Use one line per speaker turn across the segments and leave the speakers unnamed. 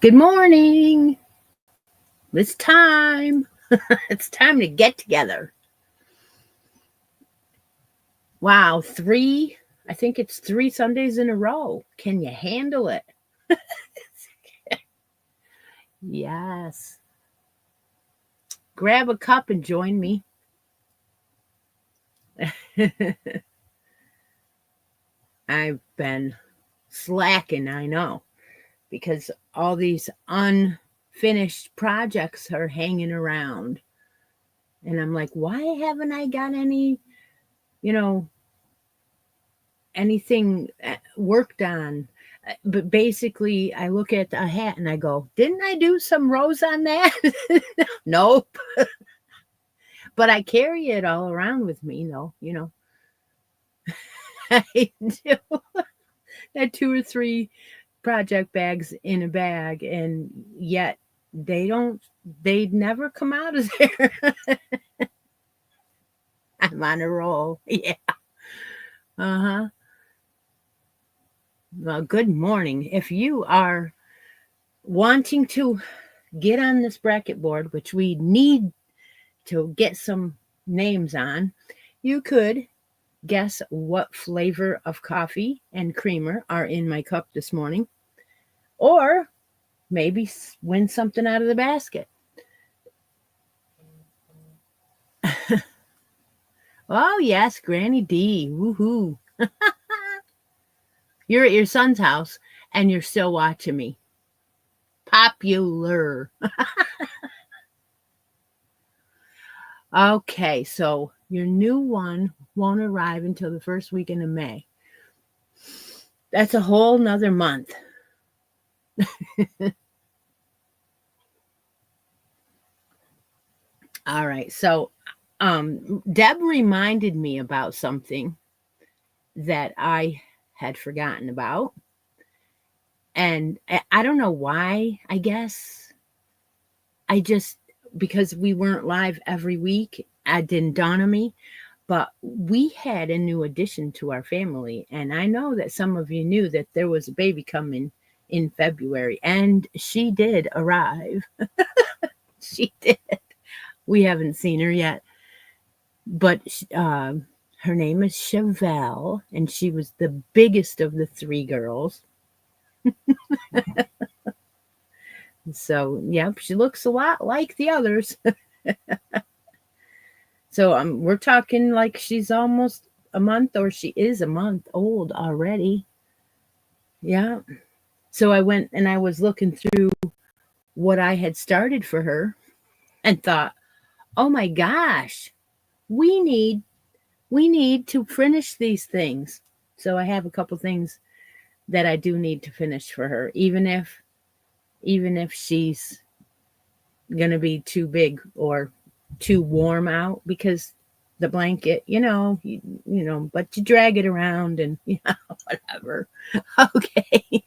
Good morning. It's time. It's time to get together. Wow, I think it's 3 Sundays in a row. Can you handle it? Yes. Grab a cup and join me. I've been slacking, I know, because all these unfinished projects are hanging around. And I'm like, why haven't I got you know, anything worked on? But basically, I look at a hat and I go, didn't I do some rows on that? Nope. But I carry it all around with me, though. I do. Got 2 or 3 project bags in a bag, and yet they never come out of there. I'm on a roll. Yeah. Uh-huh. Well, good morning. If you are wanting to get on this bracket board, which we need to get some names on, you could guess what flavor of coffee and creamer are in my cup this morning, or maybe win something out of the basket. Oh, yes, Granny D. Woohoo. You're at your son's house and you're still watching me. Popular. Okay, so your new one won't arrive until the first weekend of May. That's a whole nother month. All right, so Deb reminded me about something that I had forgotten about. And I don't know why, I guess. Because we weren't live every week, it didn't dawn on me. But we had a new addition to our family. And I know that some of you knew that there was a baby coming in February. And she did arrive. She did. We haven't seen her yet. But her name is Chevelle. And she was the biggest of the 3 girls. So, yep, she looks a lot like the others. So we're talking like she's almost a month, or she is a month old already. Yeah. So I went and I was looking through what I had started for her and thought, oh my gosh, we need to finish these things. So I have a couple things that I do need to finish for her, even if she's gonna be too big or too warm out, because the blanket, but you drag it around and whatever. Okay.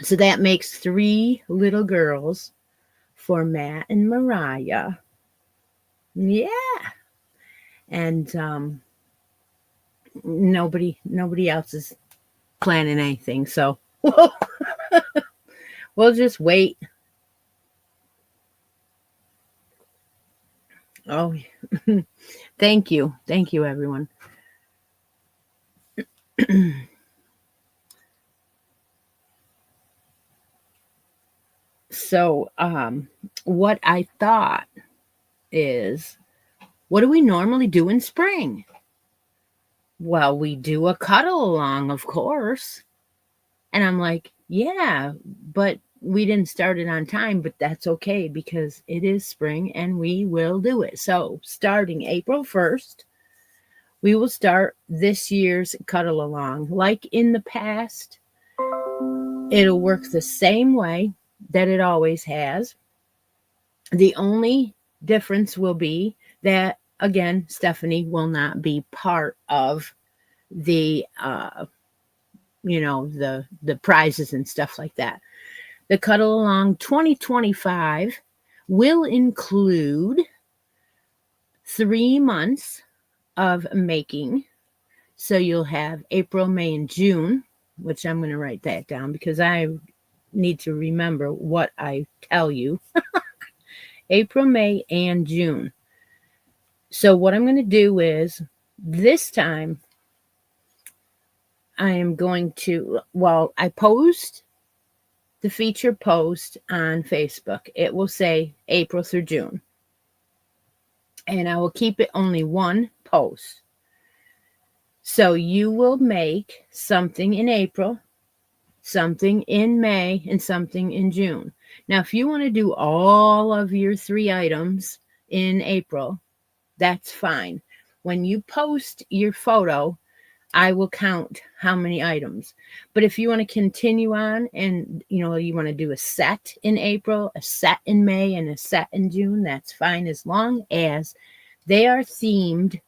So that makes 3 little girls for Matt and Mariah. Yeah. And nobody else is planning anything, so we'll just wait. Oh, thank you, everyone. So what I thought is, what do we normally do in spring? Well, we do a cuddle along, of course. And I'm like, yeah, but we didn't start it on time, but that's okay because it is spring and we will do it. So starting April 1st, we will start this year's cuddle along. Like in the past, it'll work the same way that it always has. The only difference will be that, again, Stephanie will not be part of the the prizes and stuff like that. The Cuddle Along 2025 will include 3 months of making. So you'll have April, May, and June, which I'm going to write that down because I need to remember what I tell you. April, May, and June. So what I'm going to do is this time I am going to, well, I post the feature post on Facebook. It will say April through June. And I will keep it only one post. So you will make something in April, something in May, and something in June. Now, if you want to do all of your 3 items in April, that's fine. When you post your photo, I will count how many items. But if you want to continue on and you want to do a set in April, a set in May, and a set in June, that's fine, as long as they are themed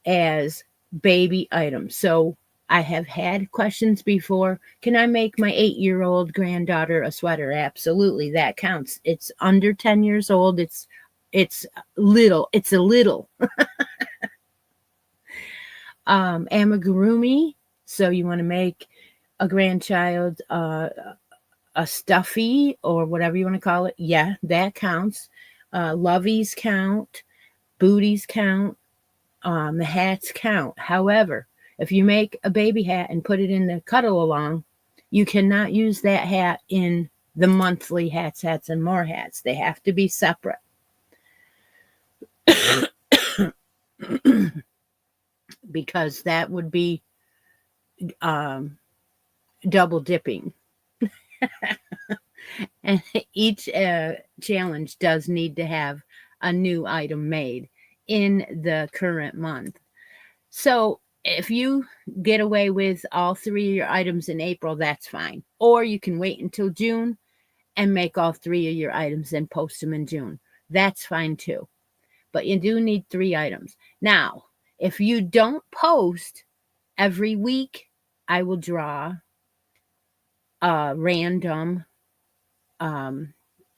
as baby items. So I have had questions before. Can I make my 8-year-old granddaughter a sweater? Absolutely, that counts. It's under 10 years old. It's little. It's a little. Amigurumi. So you want to make a grandchild a stuffy or whatever you want to call it. Yeah, that counts. Loveys count. Booties count. The hats count. However, if you make a baby hat and put it in the cuddle along, you cannot use that hat in the monthly hats, and more hats. They have to be separate. Because that would be double dipping. And each challenge does need to have a new item made in the current month. So if you get away with all 3 of your items in April, that's fine. Or you can wait until June and make all 3 of your items and post them in June. That's fine too. But you do need 3 items. Now, if you don't post every week, I will draw a random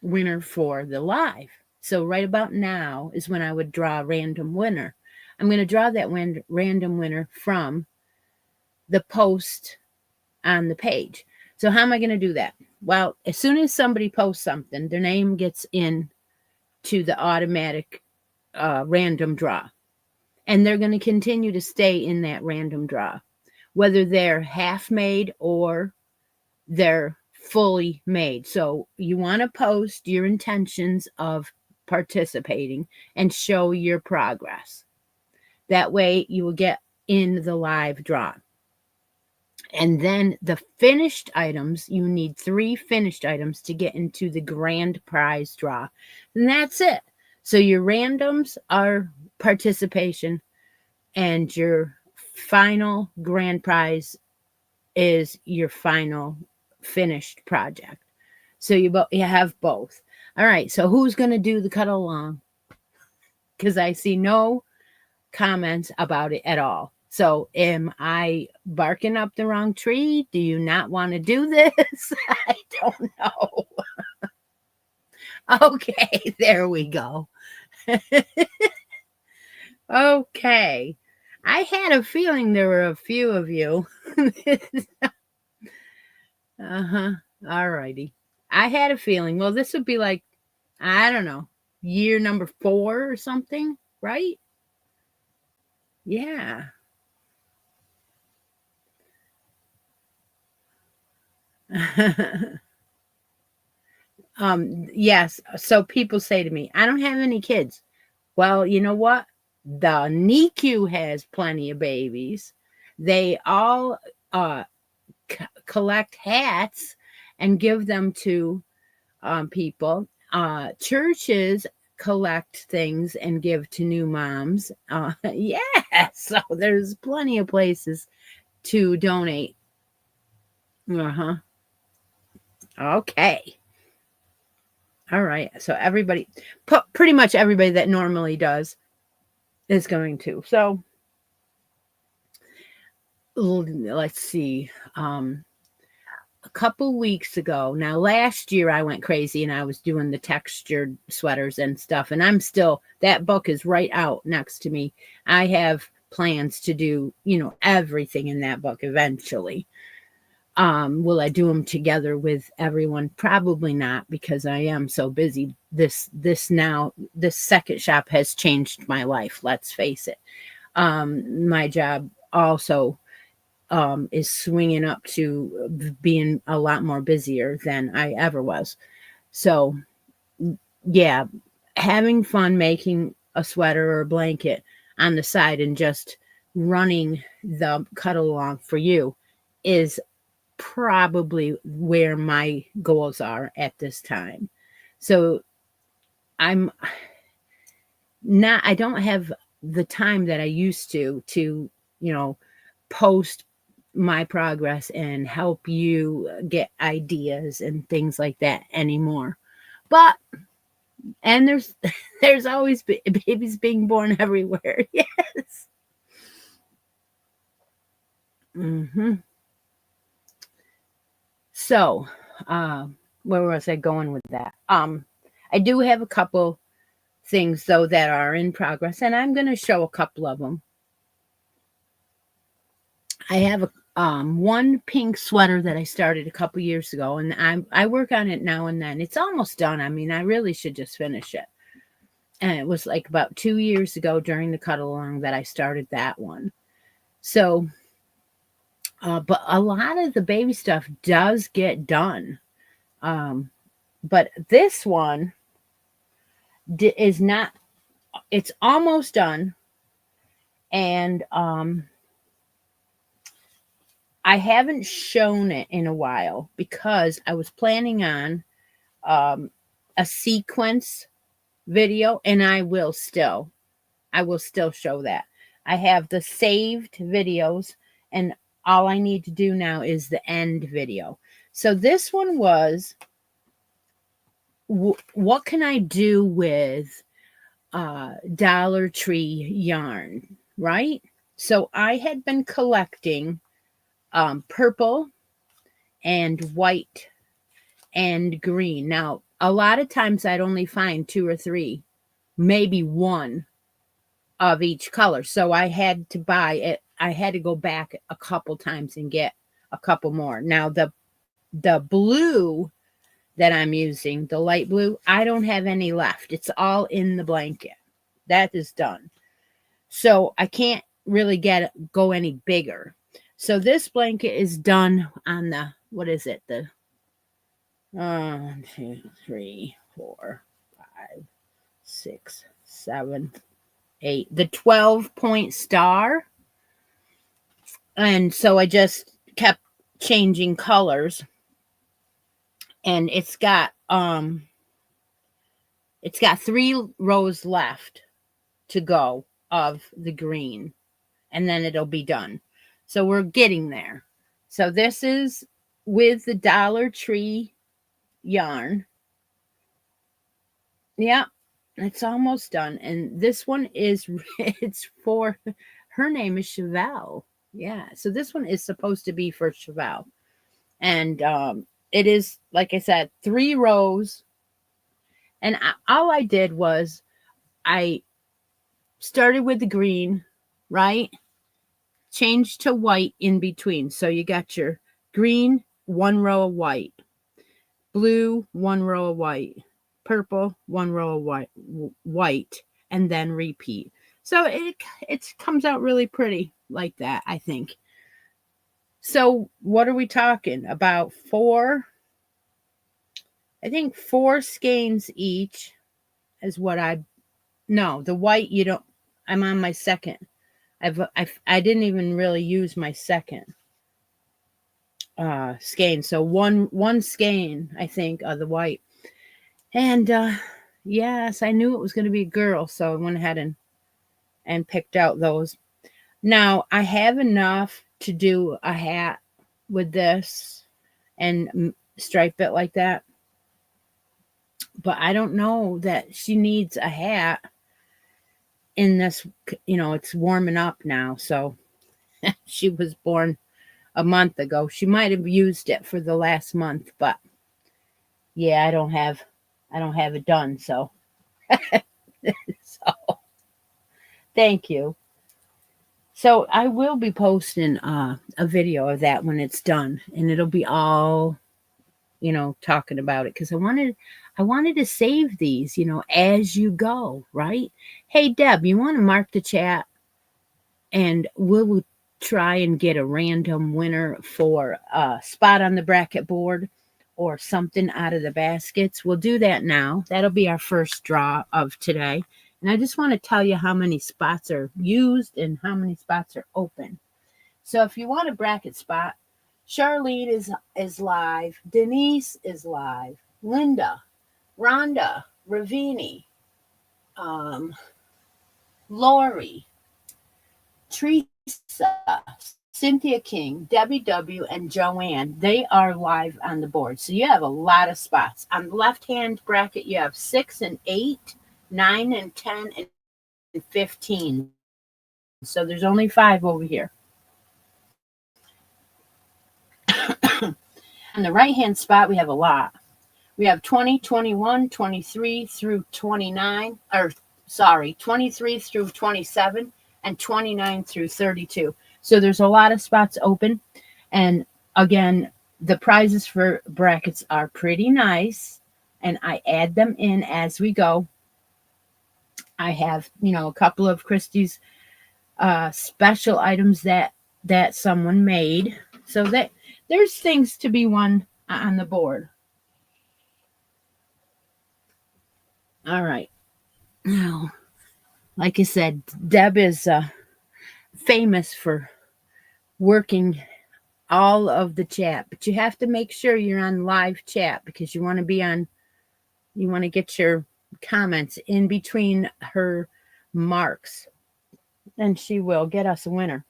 winner for the live. So right about now is when I would draw a random winner. I'm going to draw that random winner from the post on the page. So how am I going to do that? Well, as soon as somebody posts something, their name gets in to the automatic random draw. And they're going to continue to stay in that random draw, whether they're half made or they're fully made. So you want to post your intentions of participating and show your progress. That way you will get in the live draw. And then the finished items, you need 3 finished items to get into the grand prize draw. And that's it. So your randoms are participation, and your final grand prize is your final finished project. So you have both. All right, so who's going to do the cuddle along? Because I see no comments about it at all. So am I barking up the wrong tree? Do you not want to do this? I don't know. Okay, there we go. Okay. I had a feeling there were a few of you. All righty. I had a feeling. Well, this would be like, I don't know, year number 4 or something, right? Yeah. Yes. So people say to me, I don't have any kids. Well, you know what? The NICU has plenty of babies. They all collect hats and give them to people. Churches collect things and give to new moms. Yeah, so there's plenty of places to donate. Okay. All right. So everybody, pretty much everybody that normally does is going to. So let's see. A couple weeks ago, now last year I went crazy and I was doing the textured sweaters and stuff, and I'm still, that book is right out next to me. I have plans to do, everything in that book eventually. Will I do them together with everyone? Probably not, because I am so busy. This second shop has changed my life. Let's face it. My job also is swinging up to being a lot more busier than I ever was. So yeah, having fun making a sweater or a blanket on the side and just running the cut along for you is probably where my goals are at this time. So I'm not, I don't have the time that I used to, you know, post my progress and help you get ideas and things like that anymore. But, and there's always babies being born everywhere. Yes. So, where was I going with that? I do have a couple things though that are in progress, and I'm going to show a couple of them. I have one pink sweater that I started a couple years ago, and I work on it now and then. It's almost done. I mean, I really should just finish it. And it was like about 2 years ago during the cut along that I started that one. So, but a lot of the baby stuff does get done. But this one is not, it's almost done. And I haven't shown it in a while because I was planning on a sequence video, and I will still show that. I have the saved videos, and all I need to do now is the end video. So this one was, what can I do with Dollar Tree yarn, right? So I had been collecting purple and white and green. Now, a lot of times I'd only find 2 or 3, maybe 1 of each color. So I had to buy it. I had to go back a couple times and get a couple more. Now, the blue that I'm using, the light blue, I don't have any left. It's all in the blanket. That is done. So I can't really go any bigger. So this blanket is done on the, what is it? The 1, 2, 3, 4, 5, 6, 7, 8. The 12-point star. And so I just kept changing colors. And it's got 3 rows left to go of the green, and then it'll be done. So we're getting there. So this is with the Dollar Tree yarn. Yeah, it's almost done. And this one is, it's for, her name is Chevelle. Yeah, so this one is supposed to be for Chevelle. And it is, like I said, 3 rows. And all I did was I started with the green, right? Changed to white in between. So you got your green, 1 row of white, blue, 1 row of white, purple, 1 row of white, and then repeat. So it comes out really pretty like that, I think. So what are we talking about? 4, I think 4 skeins each is what no, the white, you don't, I'm on my second. I didn't even really use my second skein. So one skein, I think, of the white. And yes, I knew it was going to be a girl, so I went ahead and picked out those. Now I have enough to do a hat with this and stripe it like that. But I don't know that she needs a hat in this, it's warming up now. So she was born a month ago. She might have used it for the last month, but yeah, I don't have it done. So, so thank you. So I will be posting a video of that when it's done, and it'll be all, talking about it, because I wanted to save these, as you go, right? Hey Deb, you want to mark the chat, and we'll try and get a random winner for a spot on the bracket board or something out of the baskets. We'll do that now. That'll be our first draw of today. And I just want to tell you how many spots are used and how many spots are open. So if you want a bracket spot, Charlene is live, Denise is live, Linda, Rhonda, Ravini, Lori, Teresa, Cynthia King, Debbie W, and Joanne. They are live on the board. So you have a lot of spots. On the left-hand bracket, you have 6 and 8, 9 and 10, and 15. So there's only 5 over here. On the right-hand spot, we have a lot. We have 20, 21, 23 through 29, 23 through 27, and 29 through 32. So there's a lot of spots open. And again, the prizes for brackets are pretty nice, and I add them in as we go. I have, a couple of Christie's special items that someone made. So that there's things to be won on the board. All right. Now, like I said, Deb is famous for working all of the chat, but you have to make sure you're on live chat, because you want to get your comments in between her marks, and she will get us a winner.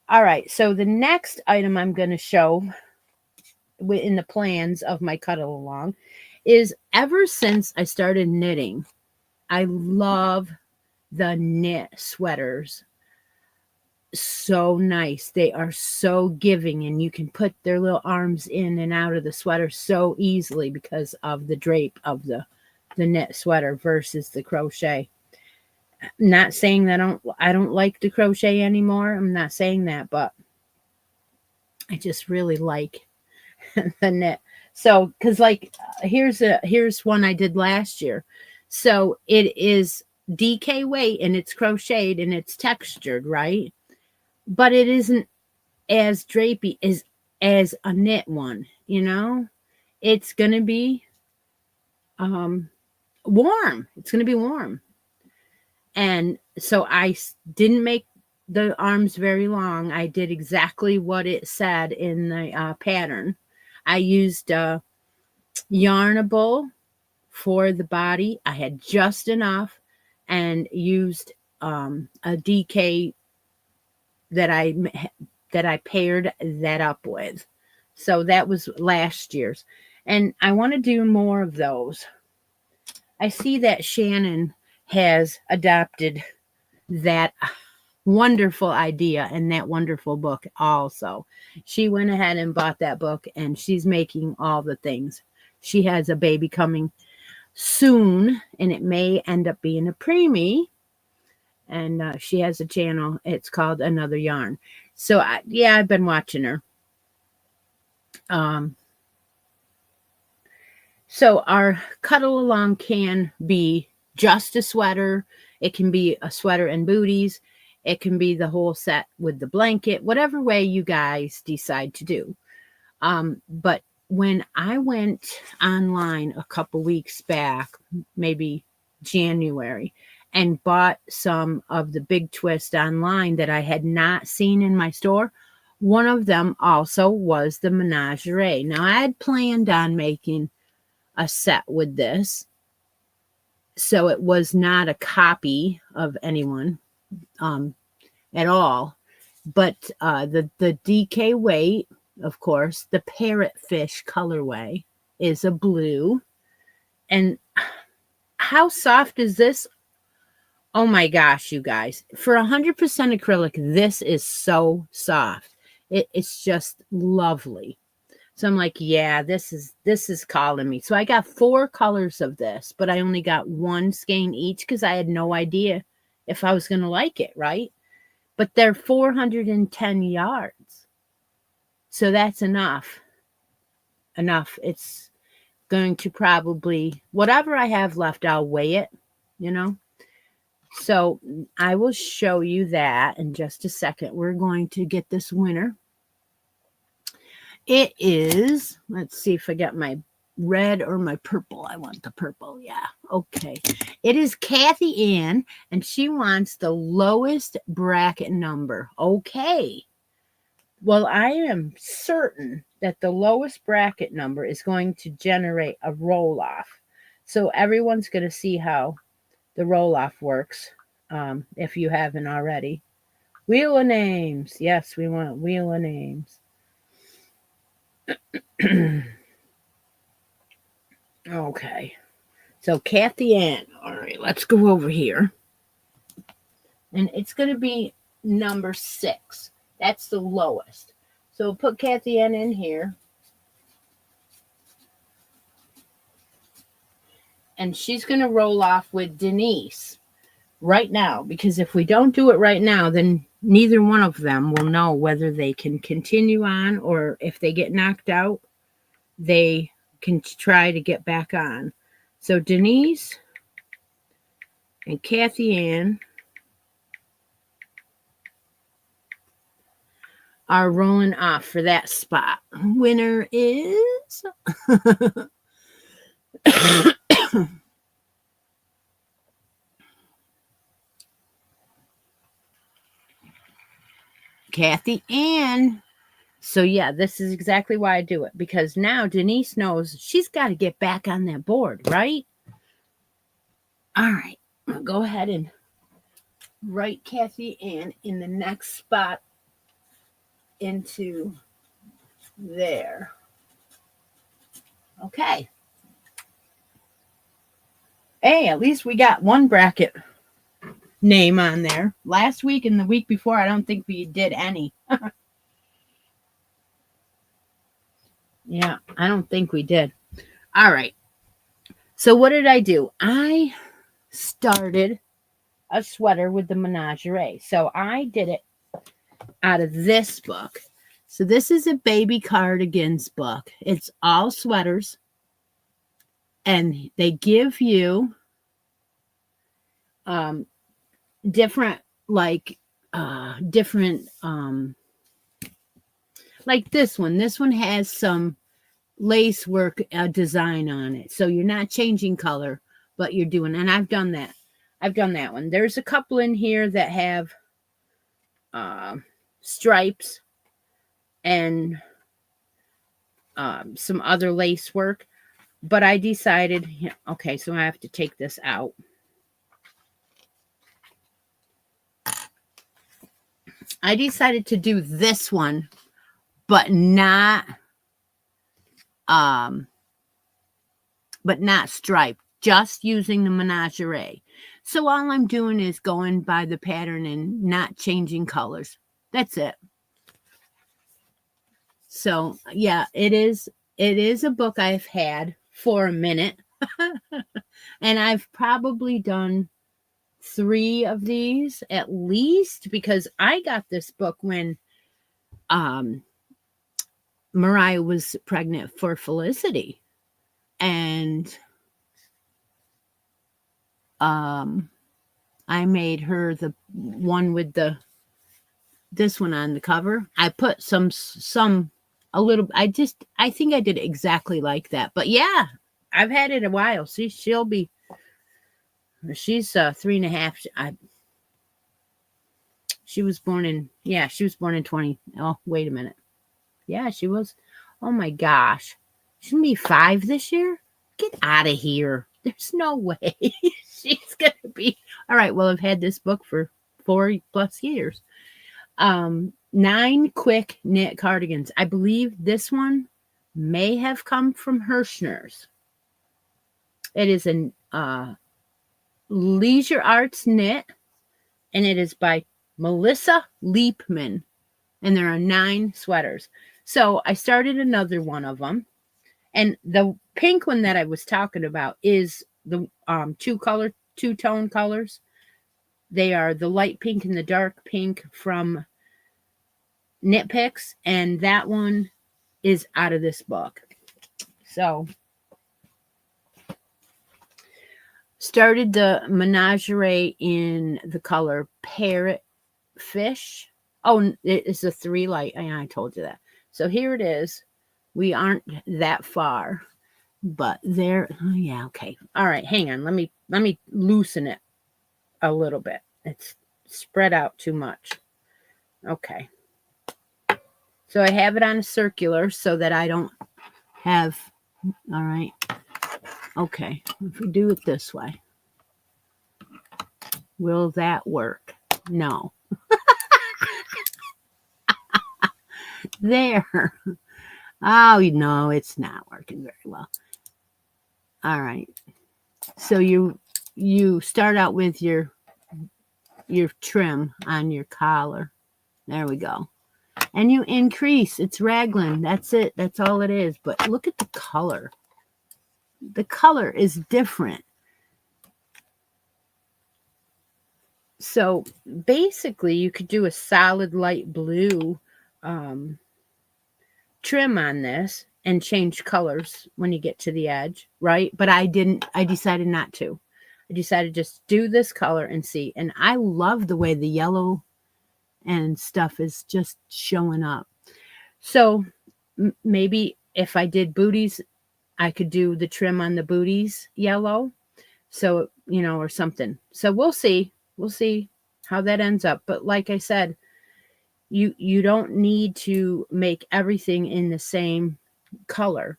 All right, so the next item I'm going to show in the plans of my cuddle along is, ever since I started knitting, I love the knit sweaters. So nice. They are so giving, and you can put their little arms in and out of the sweater so easily because of the drape of the knit sweater versus the crochet. Not saying that I don't like the crochet anymore. I'm not saying that, but I just really like the knit. So, because here's one I did last year. So it is DK weight, and it's crocheted, and it's textured, right? But it isn't as drapey as a knit one, It's going to be warm. It's going to be warm. And so I didn't make the arms very long. I did exactly what it said in the pattern. I used Yarnable for the body. I had just enough, and used a DK that I paired that up with. So that was last year's. And I want to do more of those. I see that Shannon has adopted that wonderful idea and that wonderful book also. She went ahead and bought that book, and she's making all the things. She has a baby coming soon, and it may end up being a preemie. And she has a channel. It's called Another Yarn. So, I've been watching her. So our cuddle along can be just a sweater. It can be a sweater and booties. It can be the whole set with the blanket, whatever way you guys decide to do. But when I went online a couple weeks back, maybe January, and bought some of the Big Twist online that I had not seen in my store, one of them also was the Menagerie. Now, I had planned on making a set with this, so it was not a copy of anyone at all. But the DK weight, of course, the parrotfish colorway is a blue. And how soft is this? Oh my gosh, you guys. For 100% acrylic, this is so soft. It's just lovely. So I'm like, yeah, this is calling me. So I got 4 colors of this, but I only got 1 skein each because I had no idea if I was going to like it, right? but they're 410 yards. So that's enough. It's going to probably, whatever I have left, I'll weigh it, you know. So I will show you that in just a second. We're going to get this winner. It is, let's see if I got my red or my purple. I want the purple. Yeah. Okay. It is Kathy Ann, and she wants the lowest bracket number. Okay. Well, I am certain that the lowest bracket number is going to generate a roll off. So everyone's going to see how the roll off works, if you haven't already. Wheel of names. Yes, we want wheel of names. Okay. So Kathy Ann. All right, let's go over here. And it's going to be number 6. That's the lowest. So we'll put Kathy Ann in here. And she's going to roll off with Denise right now. Because if we don't do it right now, then neither one of them will know whether they can continue on, or if they get knocked out, they can try to get back on. So Denise and Kathy Ann are rolling off for that spot. Winner is Kathy Ann. So yeah, this is exactly why I do it, because now Denise knows she's got to get back on that board, right? All right, I'll go ahead and write Kathy Ann in the next spot into there. Okay. Hey, at least we got one bracket name on there. Last week and the week before, I don't think we did any. Yeah, I don't think we did. All right. So what did I do? I started a sweater with the menagerie. So I did it out of this book. So this is a baby cardigans book. It's all sweaters. And they give you different, like this one. This one has some lace work design on it. So you're not changing color, but you're doing, and I've done that. I've done that one. There's a couple in here that have stripes and some other lace work. But I decided, okay, so I have to take this out. I decided to do this one, but not striped, just using the menagerie. So all I'm doing is going by the pattern and not changing colors. That's it. So yeah, it is a book I've had for a minute. And I've probably done 3 of these at least, because I got this book when Mariah was pregnant for Felicity. And I made her the one with this one on the cover. I put a little, I think I did exactly like that. But yeah, I've had it a while. See, she's 3.5. She was born in 20. Oh, wait a minute. Yeah, she was. Oh my gosh. She's going to be 5 this year? Get out of here. There's no way she's going to be. All right. Well, I've had this book for 4+ years. 9 quick knit cardigans. I believe this one may have come from Hirschner's. It is a Leisure Arts knit, and it is by Melissa Leapman, and there are 9 sweaters. So I started another one of them, and the pink one that I was talking about is the 2-tone colors. They are the light pink and the dark pink from Knit Picks, and that one is out of this book. So, started the menagerie in the color Parrot Fish. Oh, it's a 3 light. I told you that. So here it is. We aren't that far, but there. Oh yeah, okay. All right, hang on. Let me loosen it a little bit. It's spread out too much. Okay. So I have it on a circular so that I don't have. All right. Okay. If we do it this way, will that work? No. There. Oh, no, it's not working very well. All right. So you start out with your trim on your collar. There we go. And you increase. It's raglan. That's it. That's all it is. But look at the color. The color is different. So basically, you could do a solid light blue trim on this and change colors when you get to the edge, right? But I didn't. I decided not to. I decided just do this color and see. And I love the way the yellow and stuff is just showing up. So maybe if I did booties, I could do the trim on the booties yellow. So, or something. So we'll see. We'll see how that ends up. But like I said, you don't need to make everything in the same color.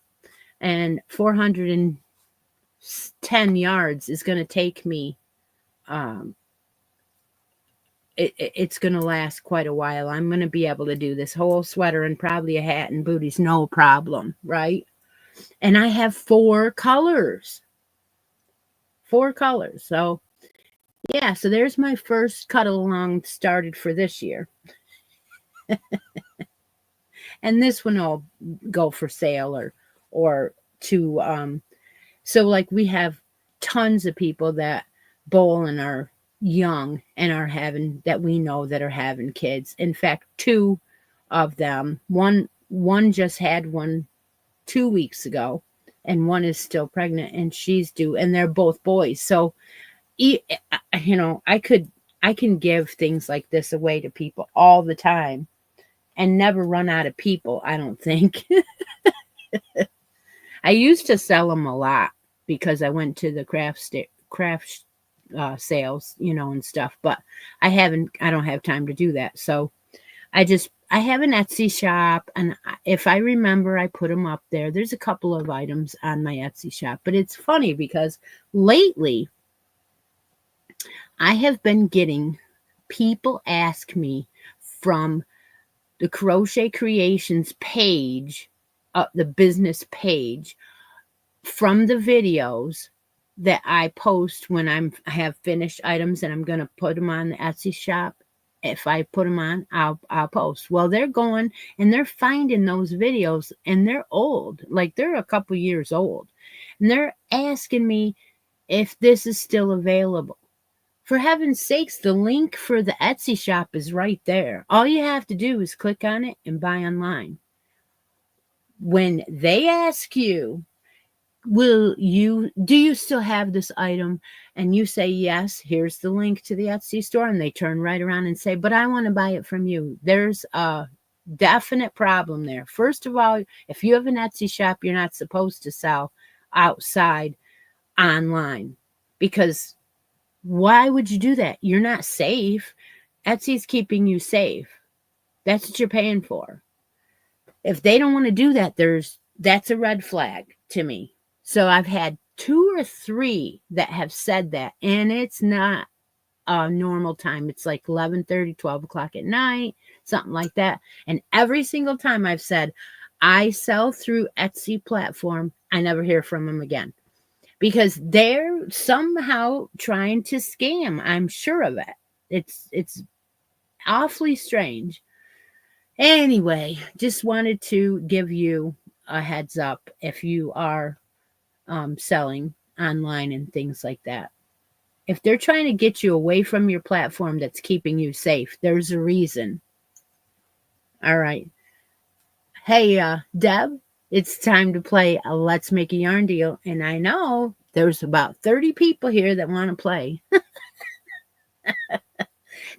And 410 yards is going to take me, it's going to last quite a while. I'm going to be able to do this whole sweater and probably a hat and booties, no problem, right? And I have 4 colors. 4 colors. So, yeah, so there's my first cut along started for this year. And this one will go for sale or to so like we have tons of people that bowl and are young and are having that we know that are having kids. In fact, 2 of them, one just had one 2 weeks ago and one is still pregnant and she's due, and they're both boys. So I can give things like this away to people all the time and never run out of people, I don't think. I used to sell them a lot because I went to the craft sales, and stuff, but I don't have time to do that. So I have an Etsy shop, and if I remember, I put them up there. There's a couple of items on my Etsy shop, but it's funny because lately I have been getting people ask me from the Crochet Creations page, the business page, from the videos that I post when I have finished items and I'm going to put them on the Etsy shop. If I put them on, I'll post. Well, they're going and they're finding those videos, and they're old. Like, they're a couple years old. And they're asking me if this is still available. For heaven's sakes, the link for the Etsy shop is right there. All you have to do is click on it and buy online. When they ask you, do you still have this item? And you say, yes, here's the link to the Etsy store. And they turn right around and say, but I want to buy it from you. There's a definite problem there. First of all, if you have an Etsy shop, you're not supposed to sell outside online, because why would you do that? You're not safe. Etsy's keeping you safe. That's what you're paying for. If they don't want to do that, that's a red flag to me. So I've had 2 or 3 that have said that, and it's not a normal time. It's like 11:30, 12 o'clock at night, something like that. And every single time I've said, I sell through Etsy platform, I never hear from them again. Because they're somehow trying to scam. I'm sure of it. It's awfully strange. Anyway, just wanted to give you a heads up if you are selling online and things like that. If they're trying to get you away from your platform that's keeping you safe, there's a reason. All right. Hey, Deb, it's time to play a Let's Make a Yarn Deal. And I know there's about 30 people here that want to play.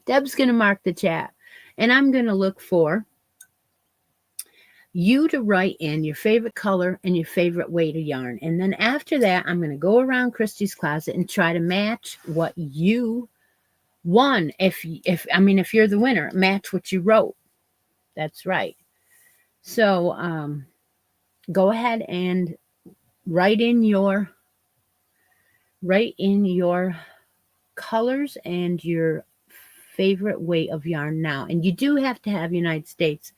Deb's going to mark the chat. And I'm going to look for you to write in your favorite color and your favorite weight of yarn. And then after that, I'm going to go around Christi's closet and try to match what you won. If you're the winner, match what you wrote. That's right. So go ahead and write in your colors and your favorite weight of yarn now. And you do have to have United States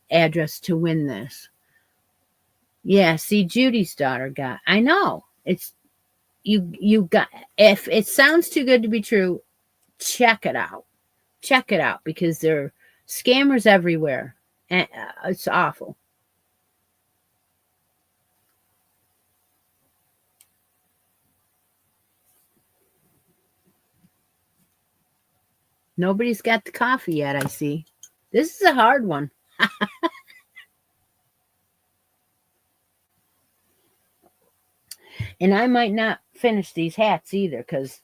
address to win this. Yeah, see, Judy's daughter got. I know it's you got. If it sounds too good to be true, check it out. Check it out because there are scammers everywhere, and it's awful. Nobody's got the coffee yet. I see. This is a hard one. And I might not finish these hats either because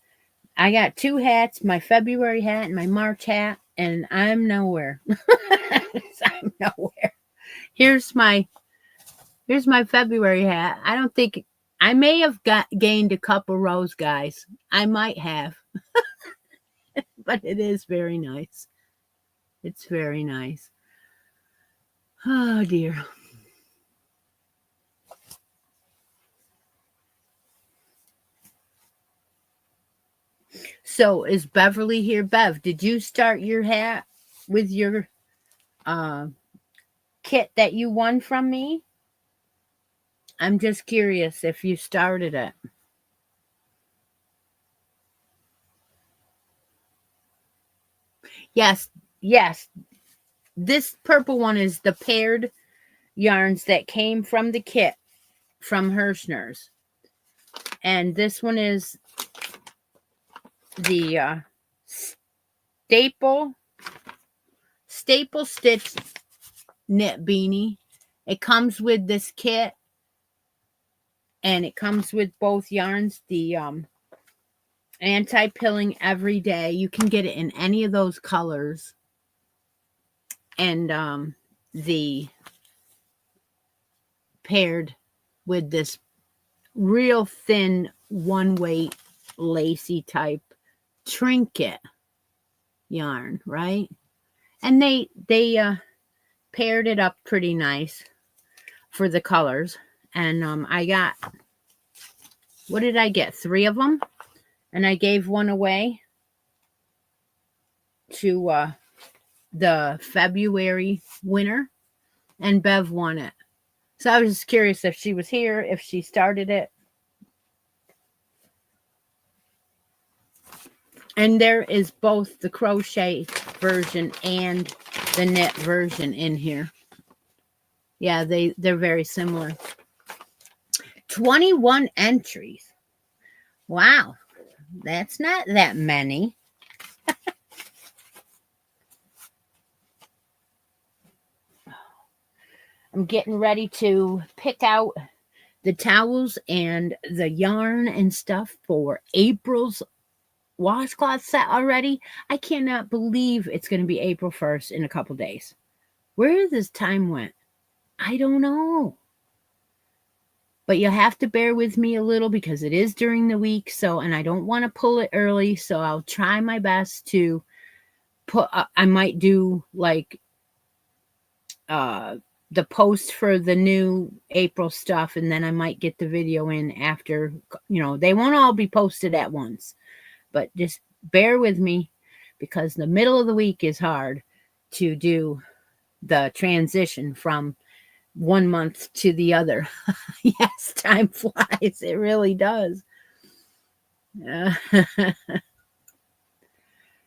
I got 2 hats, my February hat and my March hat, and I'm nowhere. I'm nowhere. Here's my February hat. I don't think I may have gained a couple rows, guys. I might have. But it is very nice. It's very nice. Oh dear. So is Beverly here? Bev, did you start your hat with your kit that you won from me? I'm just curious if you started it. Yes. This purple one is the paired yarns that came from the kit from Hirschner's. And this one is the staple stitch knit beanie. It comes with this kit and it comes with both yarns, the anti-pilling every day. You can get it in any of those colors. And the paired with this real thin one weight lacy type trinket yarn, right? And they paired it up pretty nice for the colors. And I got, what did I get? 3 of them, and I gave one away to the February winner, and Bev won it. So I was just curious if she was here, if she started it. And there is both the crochet version and the knit version in here. Yeah, they're very similar. 21 entries. Wow, that's not that many. I'm getting ready to pick out the towels and the yarn and stuff for April's washcloth set already. I cannot believe it's going to be April 1st in a couple days. Where this time went, I don't know. But you'll have to bear with me a little because it is during the week. So, and I don't want to pull it early. So I'll try my best to put, I might do like, the post for the new April stuff, and then I might get the video in after, they won't all be posted at once, but just bear with me because the middle of the week is hard to do the transition from one month to the other. Yes, time flies. It really does.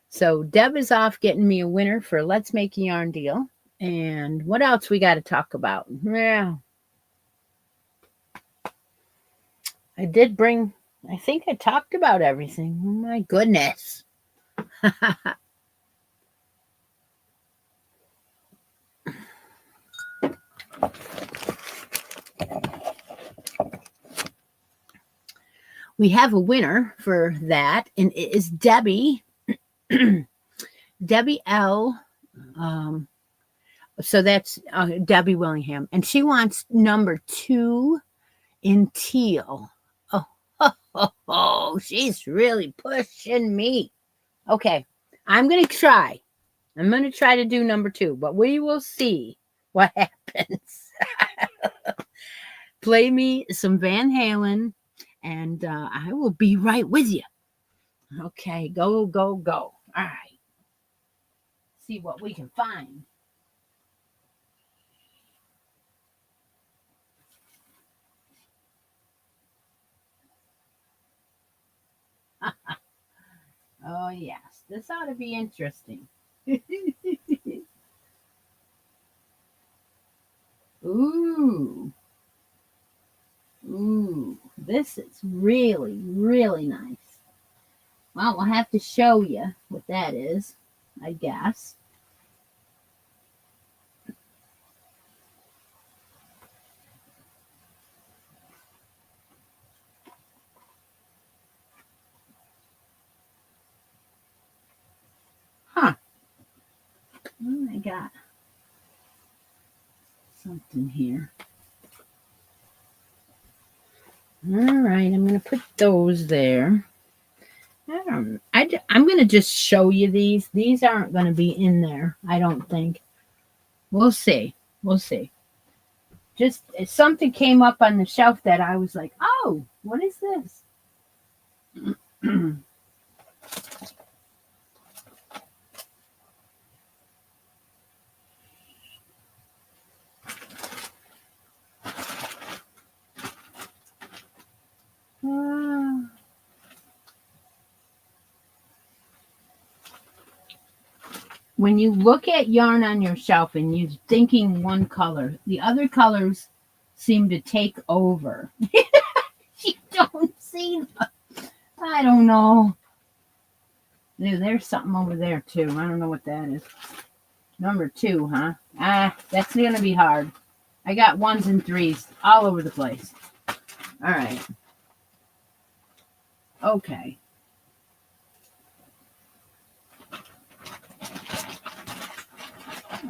So Deb is off getting me a winner for Let's Make a Yarn Deal. And what else we got to talk about? Yeah. I did bring I think I talked about everything. Oh my goodness. We have a winner for that, and it is Debbie. Debbie L. So that's Debbie Willingham, and she wants number 2 in teal. Oh, she's really pushing me. Okay, I'm going to try. I'm going to try to do number 2, but we will see what happens. Play me some Van Halen, and I will be right with you. Okay, go, go, go. All right. See what we can find. Oh, yes. This ought to be interesting. Ooh. Ooh. This is really, really nice. Well, we'll have to show you what that is, I guess. Huh. Oh, I got something here. All right, I'm going to put those there. I'm going to just show you these. These aren't going to be in there, I don't think. We'll see. We'll see. Just something came up on the shelf that I was like, oh, what is this? When you look at yarn on your shelf and you're thinking one color, the other colors seem to take over. You don't see them. I don't know. There's something over there too. I don't know what that is. Number 2, huh? That's going to be hard. I got 1s and 3s all over the place. All right. Okay.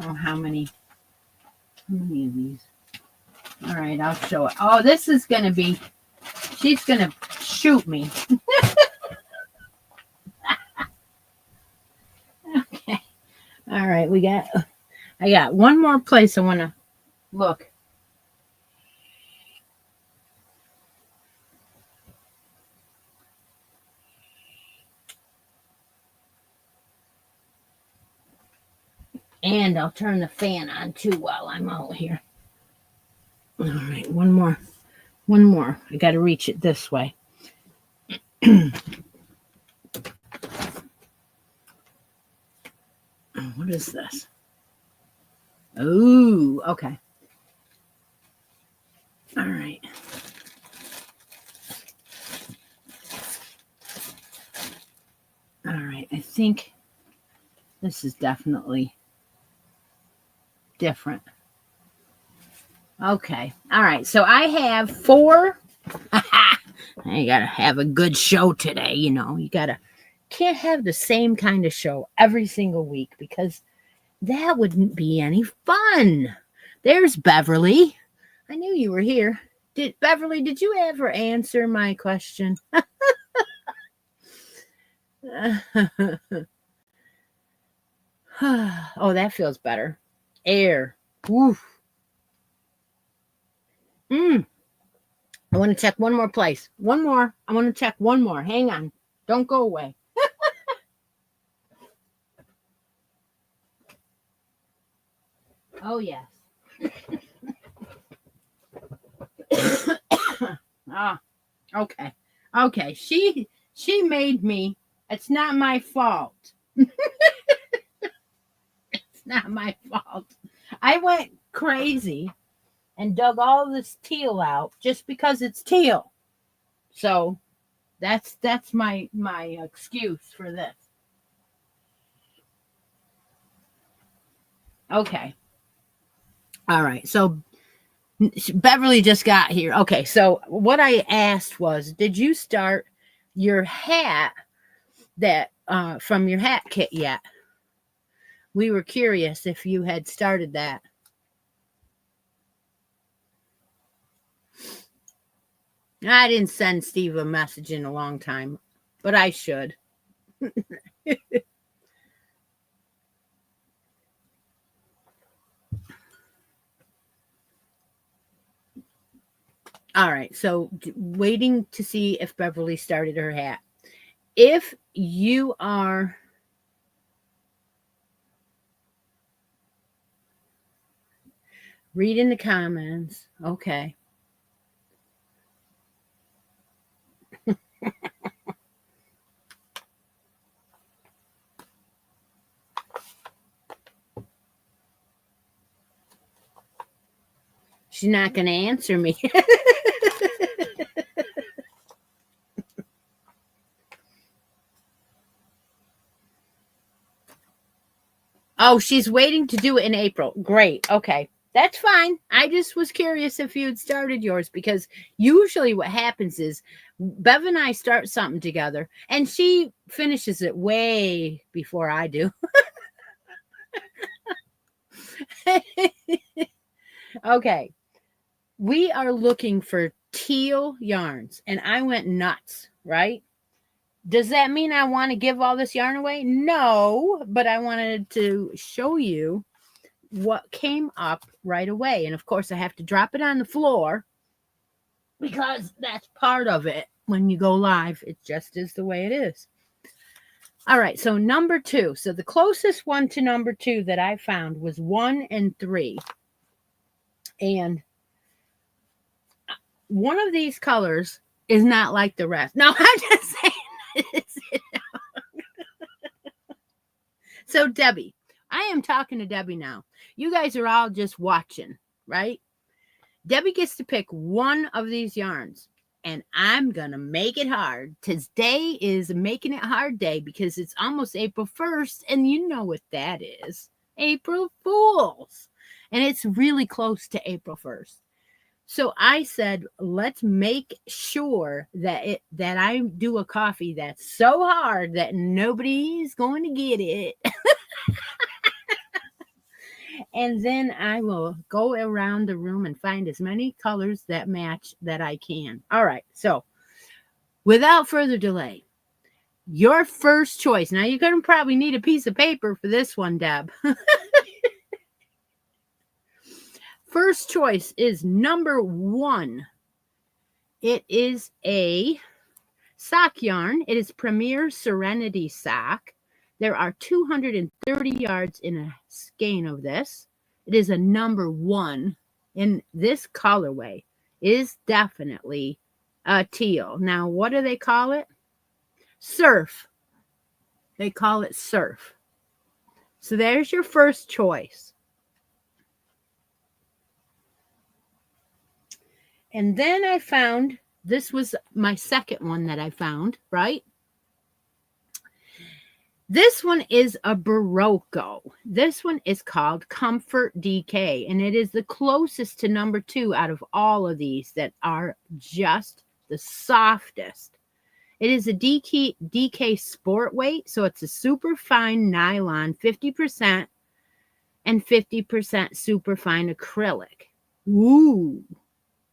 Oh, how many of these? All right, I'll show it. Oh, this is going to be, she's going to shoot me. Okay. All right, I got one more place I want to look. And I'll turn the fan on too while I'm out here. All right, one more. I got to reach it this way. What is this? Ooh, okay. All right. All right, I think this is definitely different. Okay. All right. So I have 4. You got to have a good show today. You can't have the same kind of show every single week because that wouldn't be any fun. There's Beverly. I knew you were here. Beverly, did you ever answer my question? Oh, that feels better. Air. Woof. I want to check one more place. One more. I want to check one more. Hang on. Don't go away. Oh, yes. Okay. Okay. She made me. It's not my fault. It's not my fault. I went crazy and dug all this teal out just because it's teal. So That's my excuse for this. Okay. All right. So Beverly just got here. Okay. So what I asked was, did you start your hat that from your hat kit yet? We were curious if you had started that. I didn't send Steve a message in a long time, but I should. All right. So waiting to see if Beverly started her hat. If you are reading the comments, okay. She's not going to answer me. Oh, she's waiting to do it in April. Great. Okay. That's fine. I just was curious if you had started yours, because usually what happens is Bev and I start something together and she finishes it way before I do. Okay. We are looking for teal yarns and I went nuts, right? Does that mean I want to give all this yarn away? No, but I wanted to show you what came up right away. And of course, I have to drop it on the floor because that's part of it. When you go live, it just is the way it is. All right, so number 2. So the closest one to number 2 that I found was 1 and 3. And one of these colors is not like the rest. No, I'm just saying. So Debbie, I am talking to Debbie now. You guys are all just watching, right? Debbie gets to pick one of these yarns, and I'm going to make it hard. Today is making it hard day because it's almost April 1st, and you know what that is. April Fools. And it's really close to April 1st. So I said, let's make sure that I do a coffee that's so hard that nobody's going to get it. And then I will go around the room and find as many colors that match that I can. All right. So without further delay, your first choice. Now you're going to probably need a piece of paper for this one, Deb. First choice is number 1. It is a sock yarn. It is Premier Serenity sock. There are 230 yards in a skein of this. It is a number 1 in this colorway. It is definitely a teal. Now, what do they call it? Surf. They call it surf. So there's your first choice. And then I found, this was my second one that I found, right? This one is a Barocco. This one is called Comfort DK, and it is the closest to number 2 out of all of these that are just the softest. It is a DK sport weight, so it's a super fine nylon, 50% and 50% super fine acrylic. Ooh.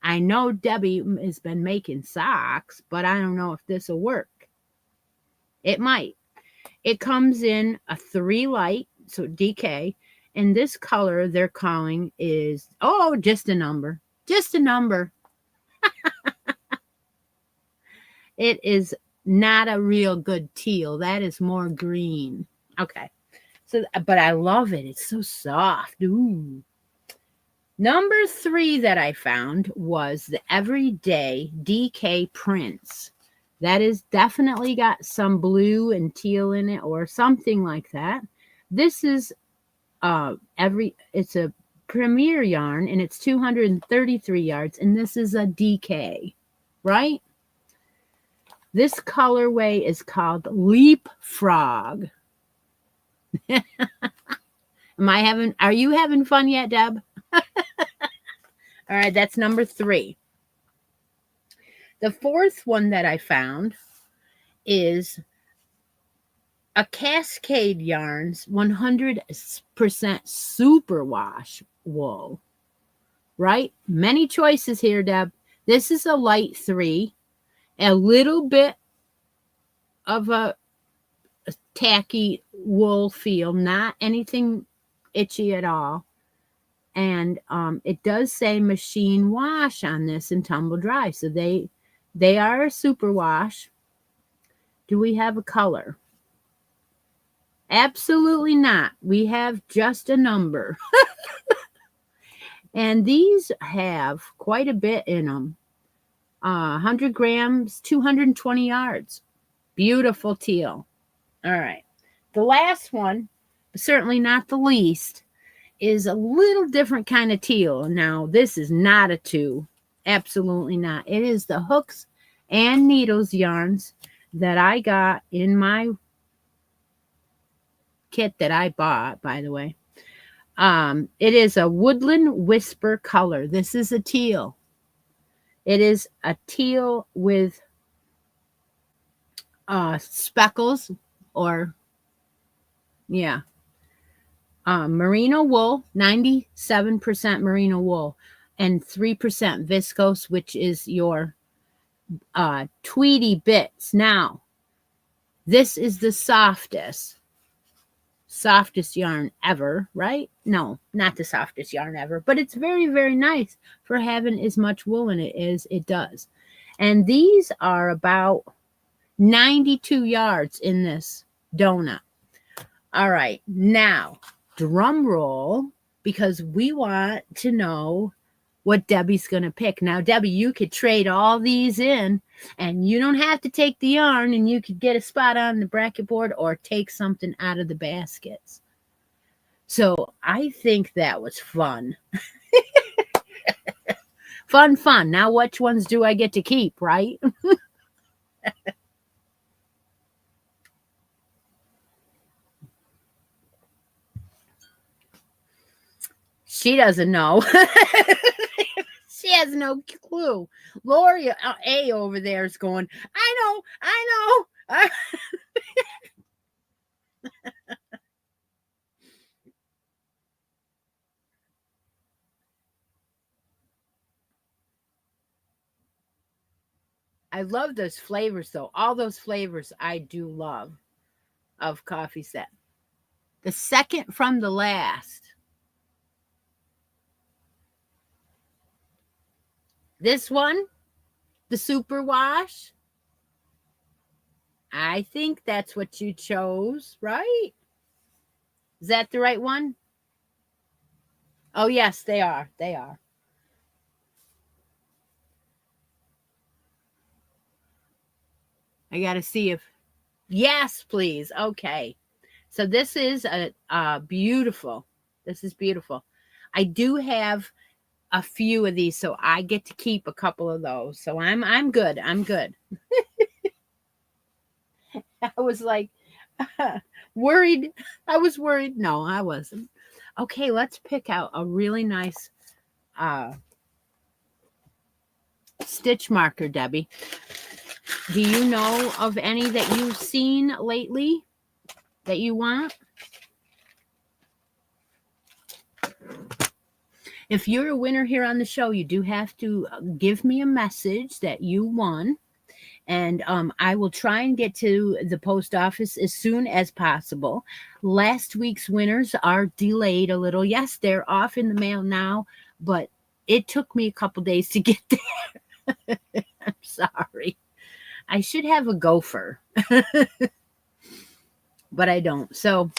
I know Debbie has been making socks, but I don't know if this will work. It might. It comes in a 3 light, so DK, and this color they're calling is, just a number. Just a number. It is not a real good teal. That is more green. Okay. So, but I love it. It's so soft. Ooh. Number 3 that I found was the Everyday DK Prince. That is definitely got some blue and teal in it or something like that. This is it's a Premier yarn and it's 233 yards, and this is a DK, right? This colorway is called Leapfrog. Are you having fun yet, Deb? All right, that's number 3. The fourth one that I found is a Cascade Yarns 100% superwash wool. Right? Many choices here, Deb. This is a light 3, a little bit of a tacky wool feel, not anything itchy at all. And it does say machine wash on this and tumble dry. So they are a super wash. Do we have a color? Absolutely not. We have just a number. And these have quite a bit in them. 100 grams, 220 yards. Beautiful teal. All right. The last one, but certainly not the least, is a little different kind of teal. Now, this is not a 2. Absolutely not. It is the Hooks and Needles yarns that I got in my kit that I bought, by the way. It is a Woodland Whisper color. This is a teal. It is a teal with speckles or, yeah. Merino wool, 97% merino wool, and 3% viscose, which is your tweedy bits. Now, this is the softest yarn ever, right? No, not the softest yarn ever, but it's very, very nice for having as much wool in it as it does. And these are about 92 yards in this donut. All right, now drum roll, because we want to know what Debbie's going to pick. Now, Debbie, you could trade all these in and you don't have to take the yarn, and you could get a spot on the bracket board or take something out of the baskets. So I think that was fun. Fun. Now, which ones do I get to keep, right? She doesn't know. She has no clue. Lori A over there is going, I know. I love those flavors, though. All those flavors I do love of coffee set. The second from the last. This one, the super wash. I think that's what you chose, right? Is that the right one? Oh, yes, they are. They are. I got to see if, yes, please. Okay. So this is a beautiful. This is beautiful. I do have a few of these, so I get to keep a couple of those. So I'm good. I'm good. I was like worried. I was worried. No, I wasn't. Okay, let's pick out a really nice stitch marker, Debbie. Do you know of any that you've seen lately that you want? If you're a winner here on the show, you do have to give me a message that you won. And I will try and get to the post office as soon as possible. Last week's winners are delayed a little. Yes, they're off in the mail now, but it took me a couple days to get there. I'm sorry. I should have a gopher, but I don't. So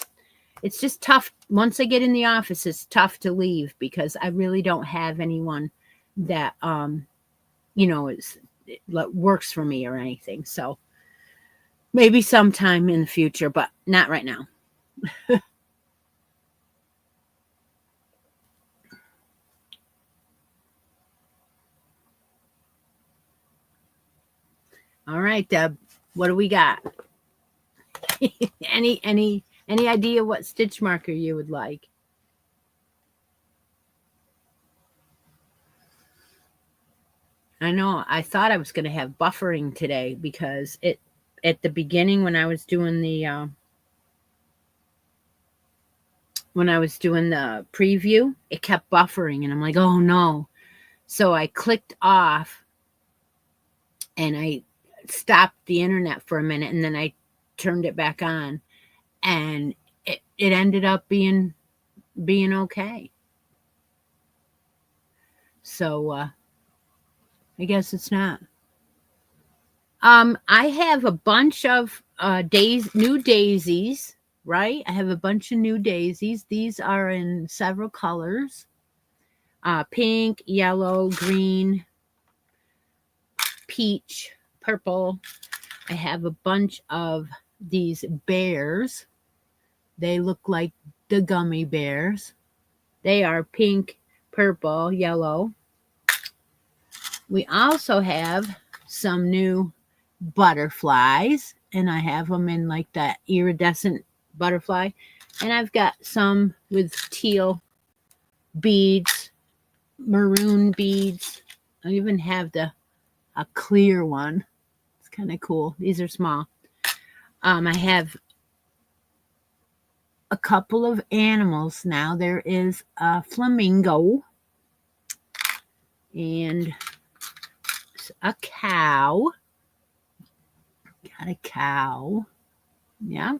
it's just tough. Once I get in the office, it's tough to leave because I really don't have anyone that, works for me or anything. So maybe sometime in the future, but not right now. All right, Deb. What do we got? any idea what stitch marker you would like? I know I thought I was going to have buffering today because it at the beginning when I was doing the preview, it kept buffering and I'm like, "Oh no." So I clicked off and I stopped the internet for a minute and then I turned it back on and it ended up being okay. So I guess it's not. I have a bunch of new daisies, right? I have a bunch of new daisies. These are in several colors. Pink, yellow, green, peach, purple. I have a bunch of these bears. They look like the gummy bears. They are pink, purple, yellow. We also have some new butterflies, and I have them in like that iridescent butterfly. And I've got some with teal beads, maroon beads. I even have a clear one. It's kind of cool. These are small. I have a couple of animals now. There is a flamingo and a cow. Got a cow. Yeah.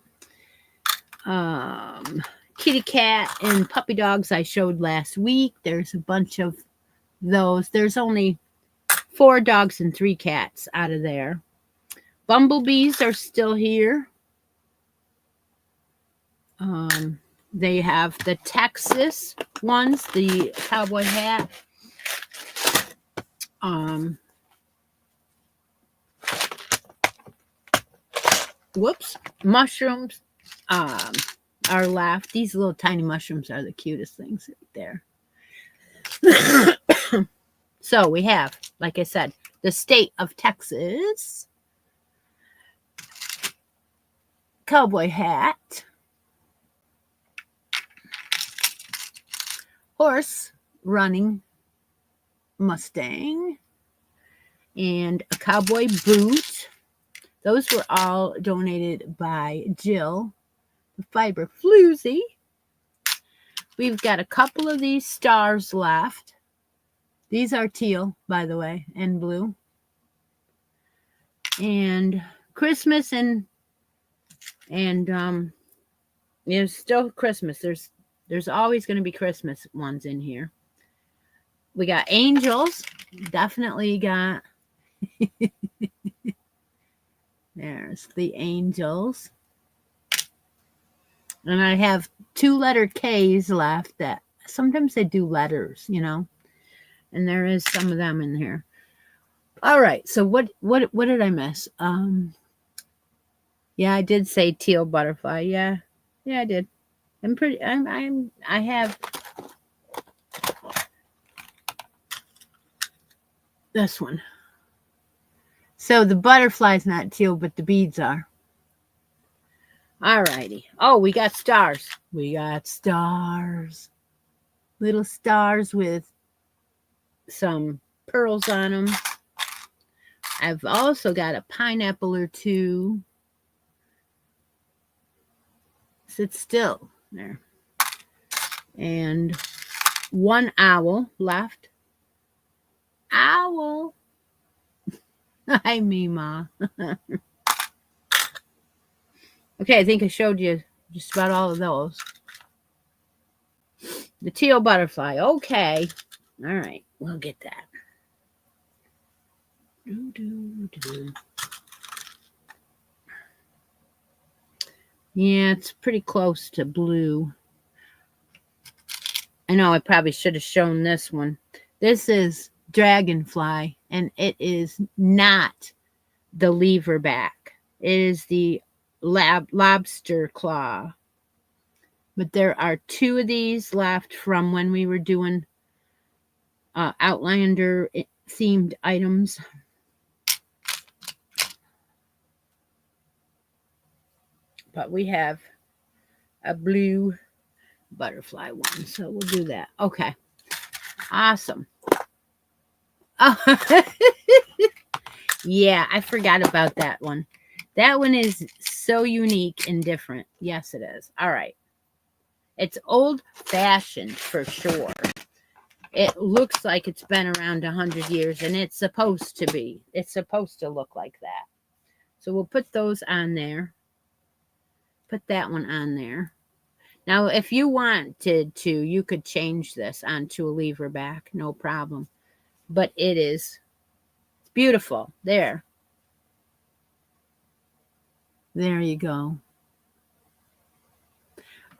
Kitty cat and puppy dogs I showed last week. There's a bunch of those. There's only 4 dogs and 3 cats out of there. Bumblebees are still here. They have the Texas ones, the cowboy hat. Mushrooms are left. These little tiny mushrooms are the cutest things right there. So we have, like I said, the state of Texas, cowboy hat, horse running Mustang, and a cowboy boot. Those were all donated by Jill, the fiber floozy. We've got a couple of these stars left. These are teal, by the way, and blue. And Christmas and there's still Christmas. There's always going to be Christmas ones in here. We got angels. Definitely got. There's the angels. And I have 2 letter K's left that sometimes they do letters, you know. And there is some of them in here. All right. So what did I miss? Yeah, I did say teal butterfly. Yeah, I did. I have this one. So the butterfly's not teal, but the beads are. All righty. Oh, we got stars. We got stars. Little stars with some pearls on them. I've also got a pineapple or 2. Sit still there. And 1 owl left. Owl. Hi, Mima. Okay, I think I showed you just about all of those. The teal butterfly. Okay. All right. We'll get that. Yeah, it's pretty close to blue. I know I probably should have shown this one. This is dragonfly, and it is not the lever back. It is the lobster claw. But there are 2 of these left from when we were doing Outlander themed items. but we have a blue butterfly one, so we'll do that. Okay, awesome. Oh, yeah, I forgot about that one. That one is so unique and different. Yes, it is. All right. It's old fashioned for sure. It looks like it's been around 100 years, and it's supposed to be. It's supposed to look like that. So we'll put those on there. Put that one on there. Now, if you wanted to, you could change this onto a lever back. No problem. But it's beautiful. There. There you go.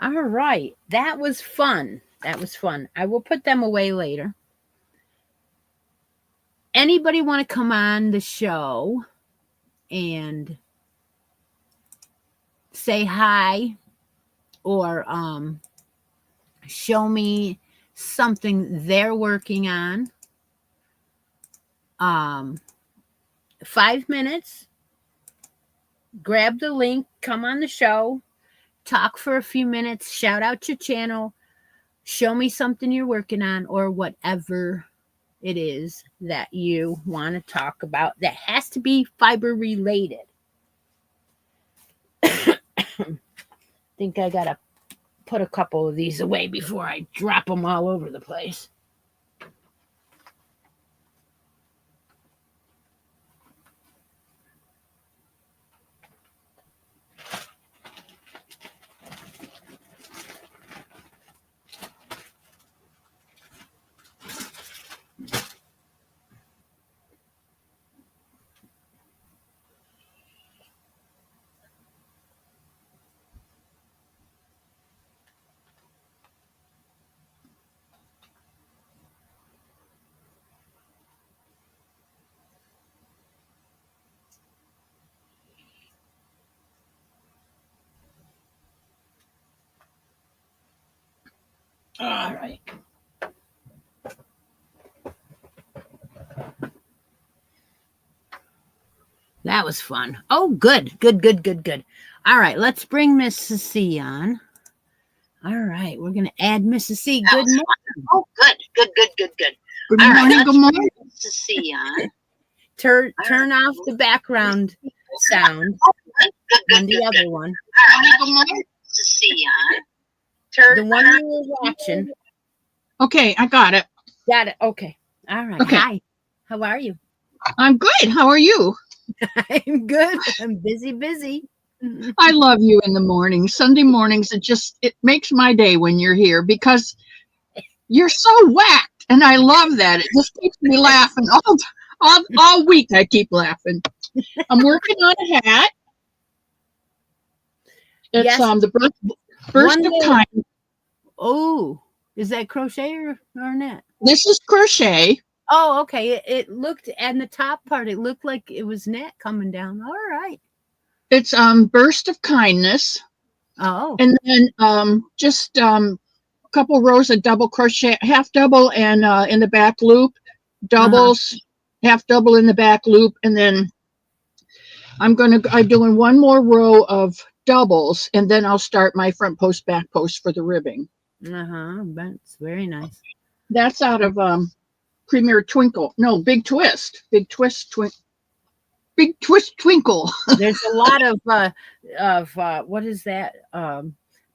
All right. That was fun. That was fun. I will put them away later. Anybody want to come on the show and say hi or show me something they're working on? 5 minutes. Grab the link, come on the show, talk for a few minutes, shout out your channel, show me something you're working on, or whatever it is that you want to talk about that has to be fiber related. I think I gotta put a couple of these away before I drop them all over the place. All right. That was fun. Oh, good. All right, let's bring Mrs. C on. All right, we're going to add Mrs. C. Good morning.
Oh, good.
Good
morning, good morning. Mrs. C on.
Turn off the background sound on the other one.
Good morning, Mrs. C on.
The one you were watching.
Okay, I got it.
Got it. Okay. All right.
Okay.
Hi. How are you?
I'm good. How are you?
I'm good. I'm busy.
I love you in the morning. Sunday mornings, it makes my day when you're here because you're so whacked, and I love that. It just keeps me laughing all week. I keep laughing. I'm working on a hat. It's
Yes.
the burst of time.
Oh, is that crochet or net?
This is crochet.
Oh, okay. It looked, and the top part, it looked like it was net coming down. All right.
It's burst of kindness.
Oh.
And then just a couple rows of double crochet, half double and in the back loop, doubles, half double in the back loop, and then I'm doing one more row of doubles, and then I'll start my front post, back post for the ribbing.
That's very nice.
That's out of Premier Twinkle. No, Big Twist. Big Twist Twinkle.
There's a lot of what is that?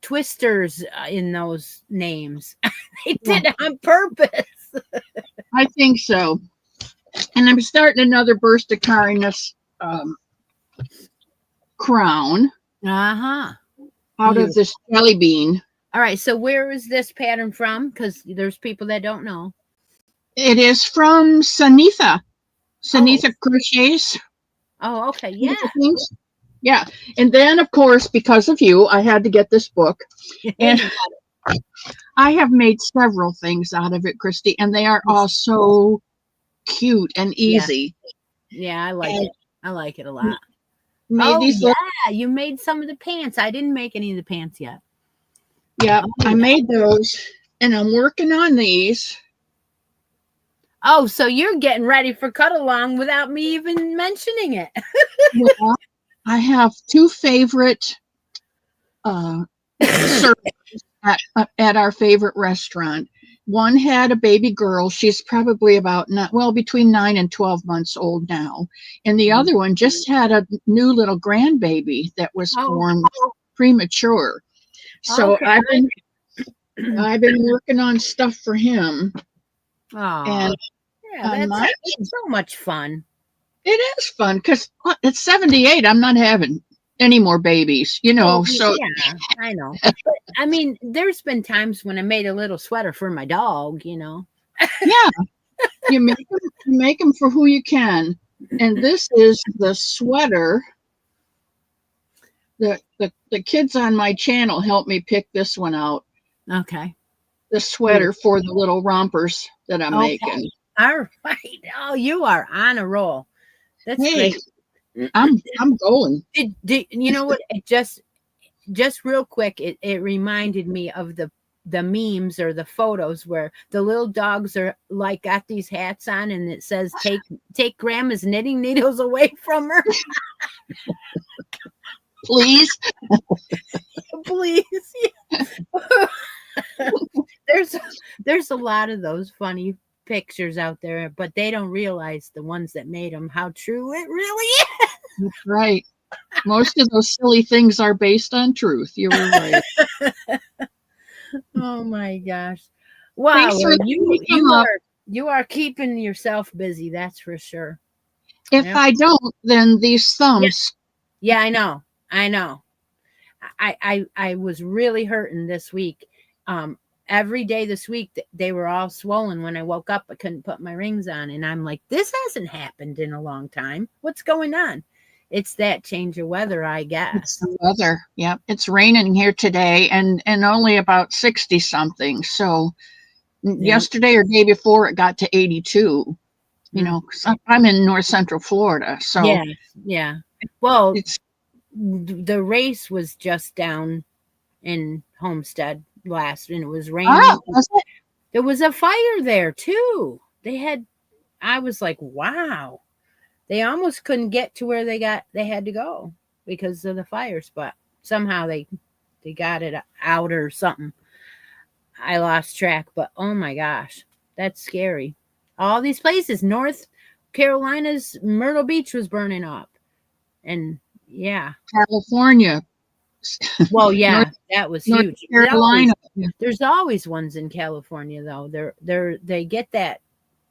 Twisters in those names. They did it on purpose.
I think so. And I'm starting another burst of kindness crown out of this jelly bean.
All right. So where is this pattern from? Because there's people that don't know.
It is from Sanitha Crochets.
Oh, okay. Yeah.
Yeah. And then, of course, because of you, I had to get this book. And I have made several things out of it, Christy, and they are all so cute and easy.
Yeah, I like it. I like it a lot. You made some of the pants. I didn't make any of the pants yet.
Yeah, I made those, and I'm working on these.
Oh, so you're getting ready for cut along without me even mentioning it.
Well, I have two favorite servers at our favorite restaurant. One had a baby girl. She's probably about between 9 and 12 months old now. And the other one just had a new little grandbaby that was born premature. So
Okay.
I've been working on stuff for him. And
yeah, that's so much fun.
It is fun because at 78, I'm not having any more babies, so
Yeah, I know. But I mean, there's been times when I made a little sweater for my dog,
yeah, you make them for who you can. And this is the sweater. The kids on my channel helped me pick this one out.
Okay.
The sweater for the little rompers that I'm making.
All right. Oh, you are on a roll. That's great.
I'm going.
Did you know what? It just real quick, it reminded me of the memes or the photos where the little dogs are like got these hats on and it says take grandma's knitting needles away from her.
Please.
Please. Yeah. There's a lot of those funny pictures out there, but they don't realize, the ones that made them, how true it really is.
That's right. Most of those silly things are based on truth. You were right.
Oh my gosh. Wow. Well, you are keeping yourself busy, that's for sure.
If I don't, then these thumbs.
Yeah, I know. I was really hurting this week. Every day this week they were all swollen. When I woke up, I couldn't put my rings on, and I'm like, this hasn't happened in a long time. What's going on? It's that change of weather, I guess.
It's the weather. Yep. It's raining here today and only about 60 something. So yesterday or day before it got to 82, I'm in north central Florida. So
yeah. Well, the race was just down in Homestead last, and it was raining.
Was it?
There was a fire there too. I was like, wow. They almost couldn't get to where they had to go because of the fires, but somehow they got it out or something. I lost track, but oh my gosh, that's scary. All these places, North Carolina's Myrtle Beach was burning up. And yeah.
California.
Well, yeah, that was huge.
North Carolina.
There's always ones in California though. They get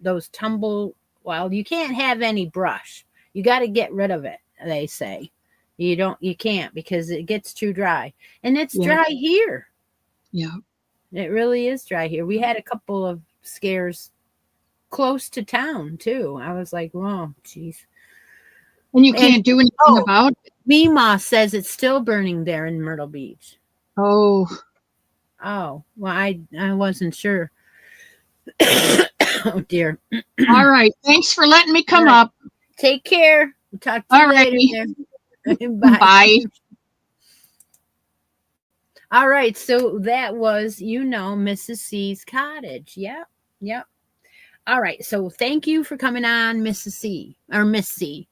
those tumble. Well, you can't have any brush. You got to get rid of it, they say. You can't because it gets too dry. And it's dry here.
Yeah.
It really is dry here. We had a couple of scares close to town too. I was like, whoa, geez.
And you can't do anything about it.
Mima says it's still burning there in Myrtle Beach.
Oh.
Well, I wasn't sure. Oh dear.
All right. Thanks for letting me come up.
Take care. We'll talk to you later. Bye.
Bye.
All right. So that was, Mrs. C's cottage. Yep. All right. So thank you for coming on, Mrs. C or Miss C.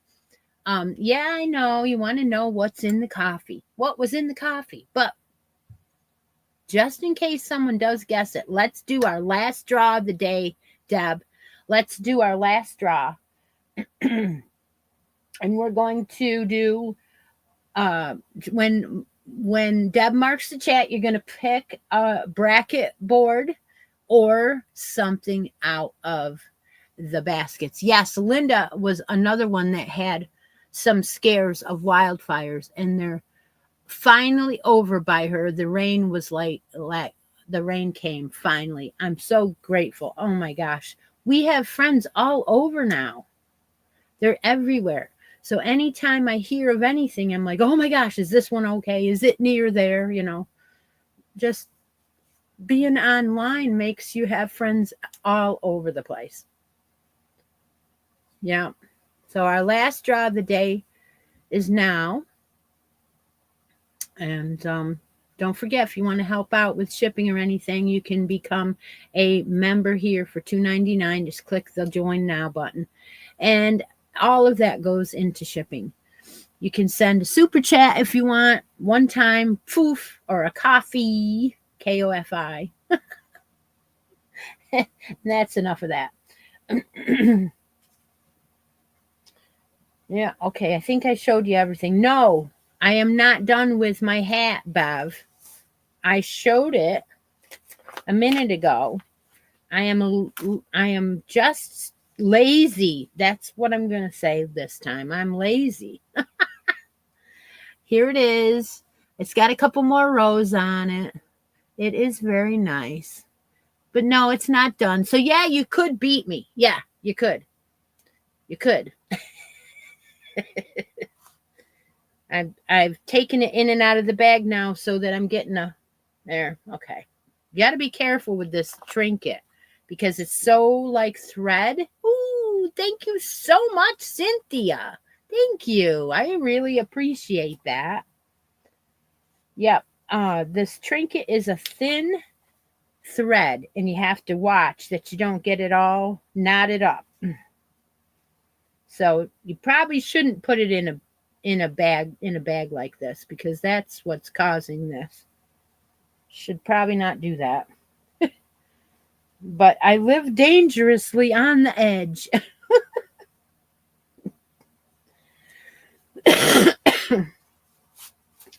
Yeah, I know you want to know what's in the coffee. What was in the coffee? But just in case someone does guess it, let's do our last draw of the day. Deb, let's do our last draw. And we're going to do when Deb marks the chat, you're going to pick a bracket board or something out of the baskets. Yes, Linda was another one that had some scares of wildfires, and they're finally over by her. The rain was like the rain came finally. I'm so grateful. Oh my gosh. We have friends all over now. They're everywhere. So anytime I hear of anything, I'm like, oh my gosh, is this one okay? Is it near there? Just being online makes you have friends all over the place. Yeah. So our last draw of the day is now. And don't forget, if you want to help out with shipping or anything, you can become a member here for $2.99. Just click the Join Now button. And all of that goes into shipping. You can send a super chat if you want, one time, poof, or a coffee, KOFI. That's enough of that. Yeah, okay, I think I showed you everything. No, I am not done with my hat, Bev. I showed it a minute ago. I am just lazy. That's what I'm going to say this time. I'm lazy. Here it is. It's got a couple more rows on it. It is very nice. But no, it's not done. So yeah, you could beat me. Yeah, you could. You could. I've taken it in and out of the bag now so that I'm getting a there. Okay. You got to be careful with this trinket because it's so like thread. Ooh, thank you so much, Cynthia. Thank you. I really appreciate that. Yep. This trinket is a thin thread and you have to watch that you don't get it all knotted up. So you probably shouldn't put it in a bag like this because that's what's causing this. Should probably not do that. But I live dangerously on the edge.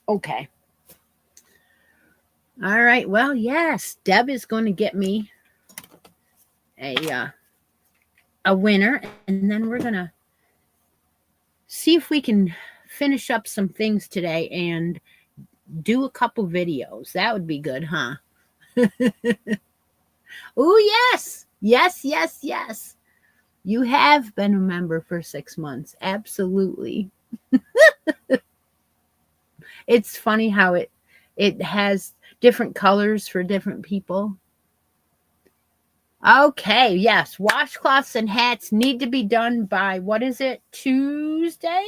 Okay. All right. Well, yes, Deb is going to get me a winner, and then we're going to see if we can finish up some things today and do a couple videos. That would be good, huh? Oh, yes. Yes, yes, yes. You have been a member for 6 months. Absolutely. It's funny how it has different colors for different people. Okay, yes. Washcloths and hats need to be done by, what is it, Tuesday?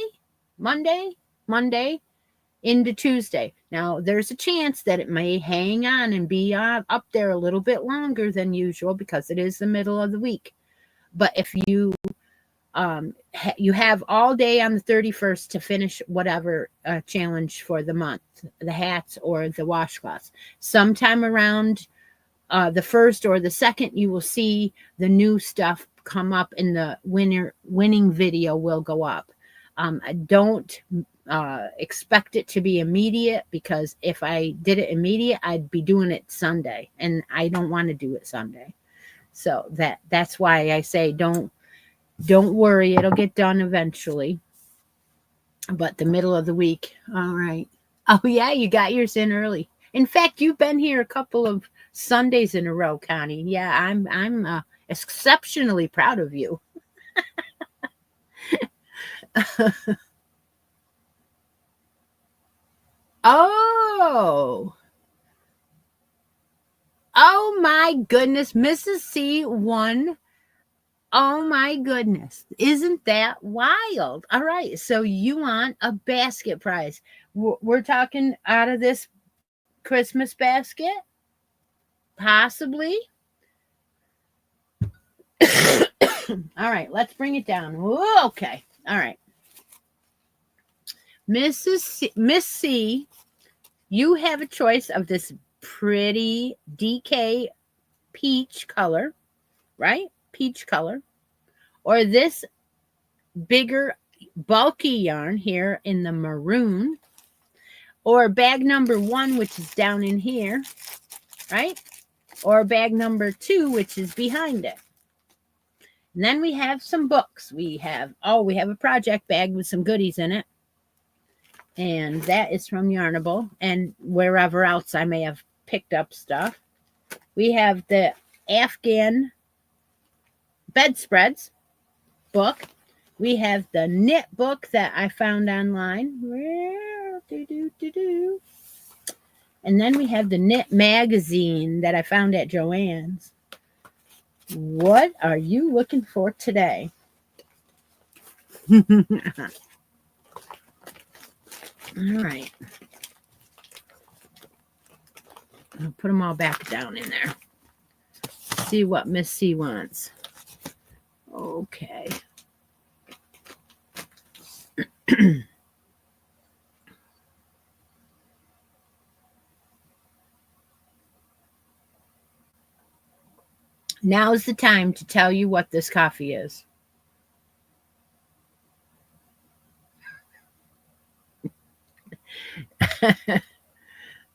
Monday into Tuesday. Now, there's a chance that it may hang on and be up there a little bit longer than usual because it is the middle of the week. But if you you have all day on the 31st to finish whatever challenge for the month, the hats or the washcloths. Sometime around the 1st or the 2nd, you will see the new stuff come up in the winning video will go up. I don't expect it to be immediate because if I did it immediate, I'd be doing it Sunday, and I don't want to do it Sunday. So that's why I say don't worry, it'll get done eventually. But the middle of the week, all right. Oh yeah, you got yours in early. In fact, you've been here a couple of Sundays in a row, Connie. Yeah, I'm exceptionally proud of you. Oh my goodness, Mrs. C won. Oh my goodness. Isn't that wild? All right. So you want a basket prize. We're talking out of this Christmas basket? Possibly. All right. Let's bring it down. Okay. All right. Miss C, you have a choice of this pretty DK peach color, right? Peach color, or this bigger bulky yarn here in the maroon, or bag number 1, which is down in here, right? Or bag number 2, which is behind it. And then we have some books. We have a project bag with some goodies in it. And that is from Yarnable and wherever else I may have picked up stuff. We have the Afghan bedspreads book. We have the knit book that I found online. And then we have the knit magazine that I found at Joann's. What are you looking for today? All right. I'll put them all back down in there. See what Miss C wants. Okay. Now's the time to tell you what this coffee is.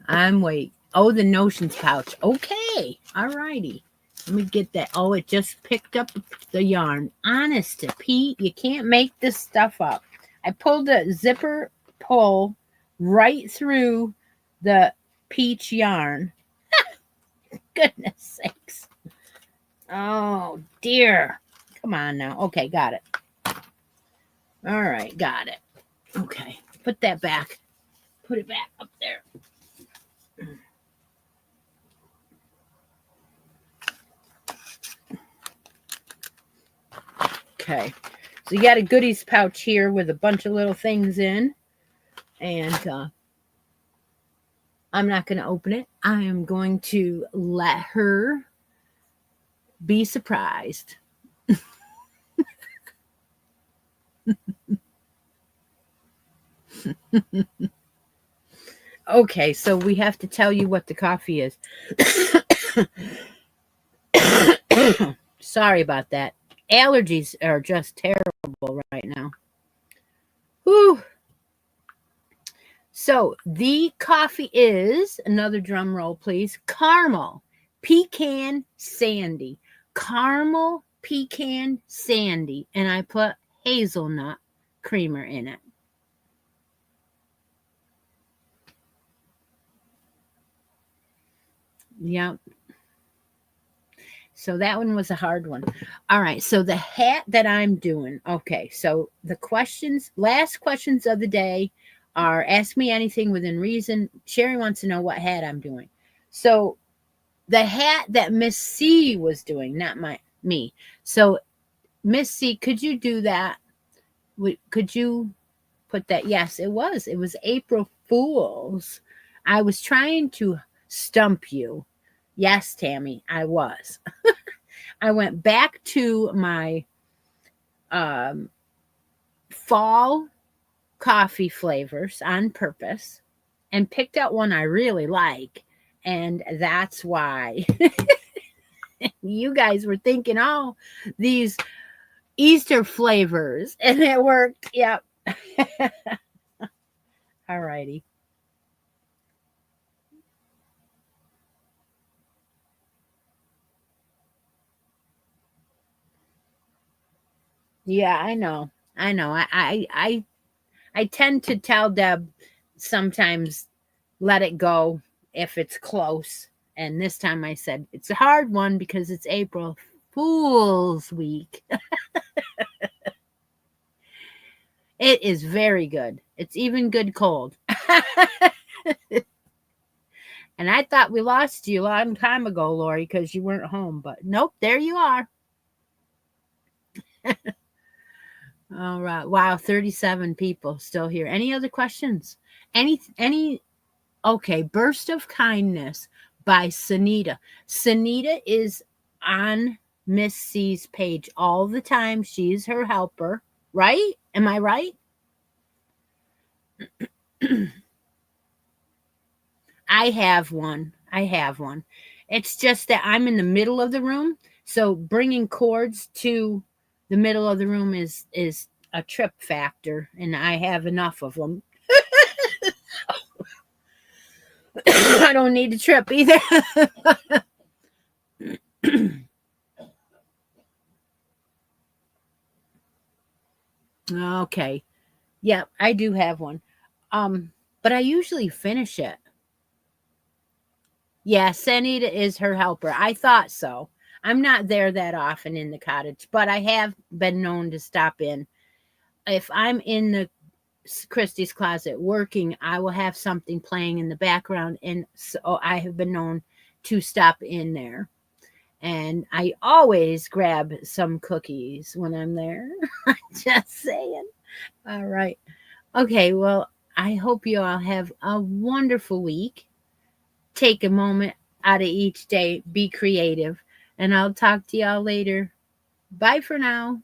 I'm wait. Oh, the notions pouch. Okay. All righty. Let me get that. Oh, it just picked up the yarn. Honest to Pete, you can't make this stuff up. I pulled a zipper pull right through the peach yarn. Goodness sakes. Oh, dear. Come on now. Okay, got it. All right, got it. Okay, put that back. Put it back up there. Okay, so you got a goodies pouch here with a bunch of little things in. And I'm not going to open it. I am going to let her be surprised. Okay, so we have to tell you what the coffee is. Sorry about that. Allergies are just terrible right now. Whew. So the coffee is, another drum roll, please, caramel pecan sandy. Caramel pecan sandy. And I put hazelnut creamer in it. Yep. So that one was a hard one. All right. So the hat that I'm doing. Okay. So the last questions of the day are ask me anything within reason. Sherry wants to know what hat I'm doing. So the hat that Miss C was doing, not me. So Miss C, could you do that? Could you put that? Yes, it was. It was April Fool's. I was trying to stump you. Yes, Tammy, I was. I went back to my fall coffee flavors on purpose and picked out one I really like. And that's why you guys were thinking, oh, these Easter flavors. And it worked. Yep. All righty. Yeah, I know. I tend to tell Deb sometimes let it go if it's close. And this time I said it's a hard one because it's April Fool's week. It is very good. It's even good cold. And I thought we lost you a long time ago, Lori, because you weren't home. But nope, there you are. All right. Wow, 37 people still here. Any other questions? Any okay, Burst of Kindness by Sunita. Sunita is on Miss C's page all the time. She's her helper, right? Am I right? I have one. It's just that I'm in the middle of the room, so bringing cords to the middle of the room is a trip factor, and I have enough of them. I don't need to trip either. Okay. Yeah, I do have one. But I usually finish it. Yeah, Sanita is her helper. I thought so. I'm not there that often in the cottage, but I have been known to stop in. If I'm in the Christie's closet working, I will have something playing in the background, and so I have been known to stop in there. And I always grab some cookies when I'm there. Just saying. All right. Okay, well, I hope you all have a wonderful week. Take a moment out of each day, be creative, and I'll talk to y'all later. Bye for now.